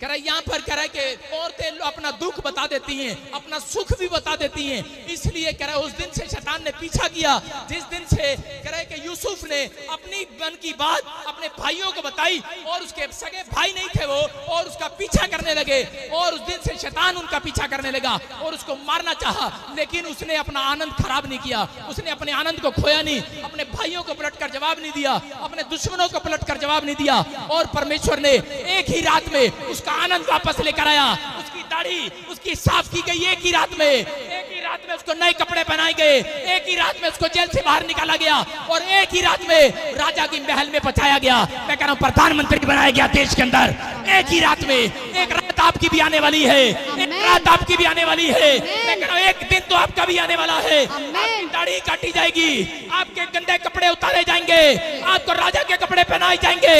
कह रहा यहाँ पर कह रहा कि औरतें अपना दुख बता देती हैं, अपना सुख भी बता देती हैं। इसलिए कह रहा उस दिन से शैतान ने पीछा किया, जिस दिन से कह रहा कि यूसुफ ने अपनी मन की बात अपने भाइयों को बताई और उसके सगे भाई नहीं थे वो, और उसका पीछा करने लगे, और उस दिन से शैतान उनका पीछा करने लगा और उसको मारना चाहा। लेकिन उसने अपना आनंद खराब नहीं किया, उसने अपने आनंद को खोया नहीं, अपने भाइयों को पलट कर जवाब नहीं दिया, अपने दुश्मनों को पलट कर जवाब नहीं दिया। और परमेश्वर ने एक ही रात में उसका आनंद वापस लेकर आया। उसकी दाढ़ी उसकी साफ की गई एक ही रात में, एक ही रात में उसको नए कपड़े पहनाए गए, एक ही रात में उसको जेल से बाहर निकाला गया और एक ही रात में राजा की महल में पहुंचाया गया। मैं कह रहा हूं प्रधानमंत्री बनाया गया देश के अंदर एक ही रात में। एक रात आपकी भी आने वाली है, एक रात आपकी भी आने वाली है। मैं कह रहा हूं एक दिन तो आपका भी आने वाला है। आपकी दाढ़ी काटी जाएगी, आपके गंदे कपड़े उतारे जाएंगे, आपको राजा के कपड़े पहनाए जाएंगे।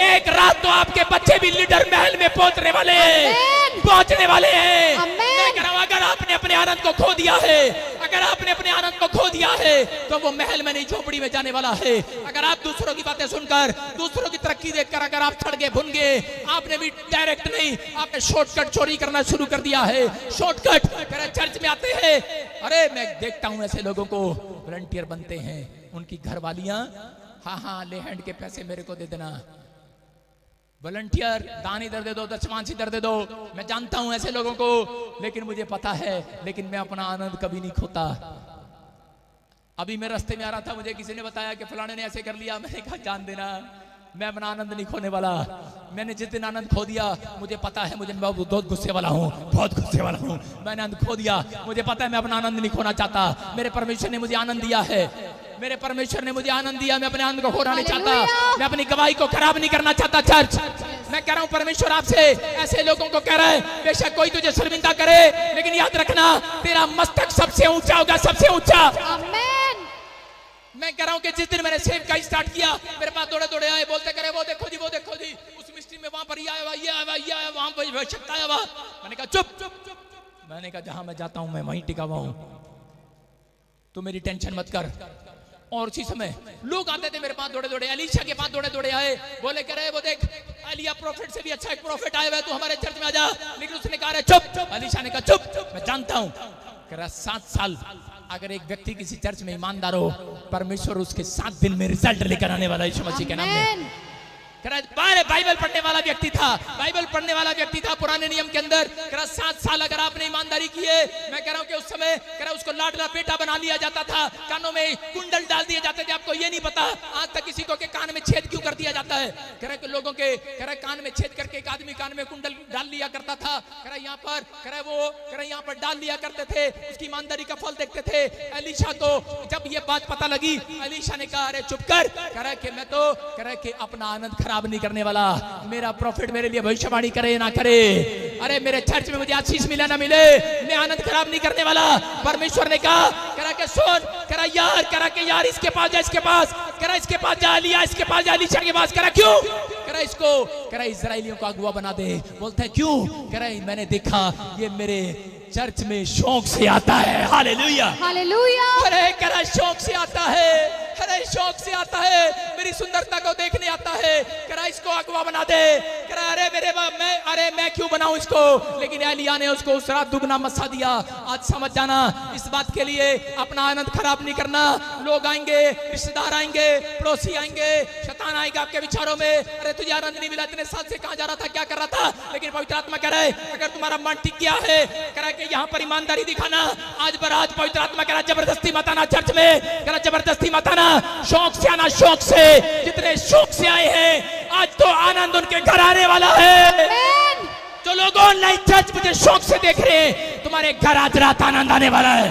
एक रात तो आपके बच्चे भी लीडर महल में पहुंचने वाले हैं, पहुंचने वाले हैं। मैं कह रहा हूं अगर आपने अपने आनंद को खो दिया है, अगर आपने अपने आनंद को खो दिया है तो वो महल में नहीं झोपड़ी में जाने वाला है। अगर आप दूसरों की बातें सुनकर, दूसरों की तरक्की देखकर अगर आप सड़के भुन गए, आपने भी डायरेक्ट नहीं, आपने शॉर्टकट चोरी करना शुरू कर दिया है। शॉर्टकट चर्च में आते हैं, अरे मैं देखता हूं ऐसे लोगों को वॉलंटियर बनते हैं, उनकी घरवालियां हाँ ले हैंड के पैसे मेरे को दे देना, वॉलंटियर दान इधर दे दो, दशमांश इधर दे दो। मैं जानता हूं ऐसे लोगों को, लेकिन मुझे पता है, लेकिन मैं अपना आनंद कभी नहीं खोता। अभी मैं रास्ते में आ रहा था, मुझे किसी ने बताया कि फलाने ने ऐसे कर लिया। मैंने कहा जान देना, मैं अपना आनंद नहीं खोने वाला। मैंने जिस दिन आनंद खो दिया, मुझे पता है मुझे बहुत गुस्से वाला हूँ, बहुत गुस्से वाला हूँ। मैंने आनंद खो दिया, मुझे पता है मैं अपना आनंद नहीं खोना चाहता। मेरे परमेश्वर ने मुझे आनंद दिया है, मेरे परमेश्वर ने मुझे आनंद दिया, मैं अपने आनंद को खोना नहीं चाहता, मैं अपनी गवाही को खराब नहीं करना चाहता। चर्च मैं कह रहा हूं परमेश्वर आपसे ऐसे लोगों को कह रहा है, बेशक कोई तुझे शर्मिंदा करे, लेकिन याद रखना तेरा मस्तक सबसे ऊंचा होगा, सबसे ऊंचा। आमीन। मैं कह रहा हूं कि जिस दिन मैंने सेव का स्टार्ट किया, मेरे पास दौड़े दौड़े आए, बोलते करे वो देखो जी, वो देखो जी, उस मिस्ट्री में वहां पर ये आया, ये आया, ये आया, वहां पर आवश्यकता आया। मैंने कहा चुप चुप चुप। मैंने कहा जहां मैं जाता हूं मैं वहीं टिका हुआ हूं, तो मेरी टेंशन मत कर। और उसी समय लोग आते थे मेरे पास दौड़े दौड़े, अलीशा के पास दौड़े दौड़े आए, बोले कह रहे वो देख एलिया प्रॉफिट से भी अच्छा एक प्रॉफिट आया हुआ है, तू हमारे चर्च में आ जा। लेकिन उसने कहा चुप। अलीशा ने कहा चुप, मैं जानता हूं। कह रहा 7 साल अगर एक व्यक्ति किसी चर्च में ईमानदार हो, परमेश्वर उसके 7 दिन में रिजल्ट लेकर आने वाला यीशु मसीह के नाम में। बाइबल पढ़ने वाला व्यक्ति था, बाइबल पढ़ने वाला व्यक्ति था पुराने नियम के अंदर। 7 साल अगर आपने ईमानदारी की है, मैं कह रहा हूं कि उस समय उसको लाडला बेटा बना लिया जाता था, कानों में कुंडल डाल दिए जाते थे। आपको ये नहीं पता आज तक किसी को के कान में छेद क्यों कर दिया जाता है। कह रहे लोगों के कान में छेद करके एक आदमी कान में कुंडल डाल लिया करता था। कह रहा यहाँ पर यहाँ पर डाल लिया करते थे, उसकी ईमानदारी का फल देखते थे। एलीशा को जब ये बात पता लगी, एलीशा ने कहा अरे चुप कर। कह रहा कि मैं तो अपना आनंद खराब नहीं करने वाला, मेरा प्रॉफिट मेरे लिए भविष्यवाणी करे ना करे, अरे मेरे चर्च में मुझे आशीष मिले ना मिले, मैं आनंद खराब नहीं करने वाला। परमेश्वर ने कहा करा के सुन, करा यार इसके पास जा, इसके पास करा, इसके पास जा लिया, इसके पास जा एलीशा के पास। करा क्यों? करा इसको करा इजराइलियों को अगुवा बना दे। बोलता है क्यों? करा मैंने देखा ये मेरे चर्च में शौक से आता है। Hallelujah hallelujah. अरे करा शौक से आता है, अरे शौक से आता है, मेरी सुंदरता को देखने आता है। करा इसको अगवा बना दे। करा अरे मैं क्यों बनाऊं इसको? लेकिन एलिया ने उसको उस रात दुगना मसा दिया। आज समझ जाना, इस बात के लिए अपना आनंद खराब नहीं करना। लोग आएंगे, रिश्तेदार आएंगे, पड़ोसी आएंगे, शैतान आएगा आपके विचारों में, अरे तुझे आनंद नहीं मिला, इतने साल से कहां जा रहा था, क्या कर रहा था। लेकिन पवित्र आत्मा कह रहा है अगर तुम्हारा मन टिक गया है, कह रहा है कि यहाँ पर ईमानदारी दिखाना। आज बराज पवित्र आत्मा कह रहा है जबरदस्ती मत आना चर्च में, कह रहा जबरदस्ती मत आना, शौक से आना, शौक से। जितने शौक से आए हैं आज तो आनंद उनके घर आने वाला है। जो लोग ऑनलाइन चर्च मुझे शौक से देख रहे हैं, तुम्हारे घर आज रात आनंद आने वाला है।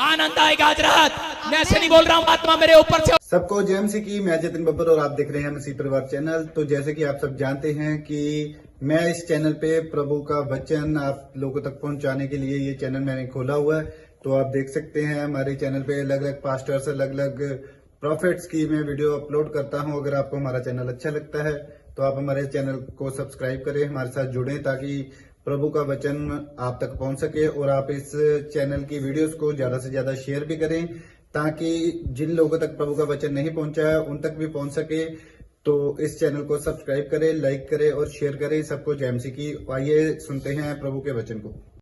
आनंद आएगा आज रात। मैं ऐसे नहीं बोल रहा हूँ, आत्मा मेरे ऊपर से। सबको जेएमसी की, मैं जतिन बब्बर और आप देख रहे हैं मसीह परिवार चैनल। तो जैसे कि आप सब जानते हैं कि मैं इस चैनल पे प्रभु का वचन आप लोगों तक पहुंचाने के लिए ये चैनल मैंने खोला हुआ है। तो आप देख सकते हैं हमारे चैनल पे अलग अलग पास्टर्स, अलग अलग प्रॉफिट्स की मैं वीडियो अपलोड करता हूं। अगर आपको हमारा चैनल अच्छा लगता है तो आप हमारे चैनल को सब्सक्राइब करें, हमारे साथ जुड़ें ताकि प्रभु का वचन आप तक पहुंच सके। और आप इस चैनल की वीडियोस को ज्यादा से ज्यादा शेयर भी करें ताकि जिन लोगों तक प्रभु का वचन नहीं पहुंचा है उन तक भी पहुंच सके। तो इस चैनल को सब्सक्राइब करें, लाइक करें और शेयर करें सबको जय मसीह की। आइए सुनते हैं प्रभु के वचन को।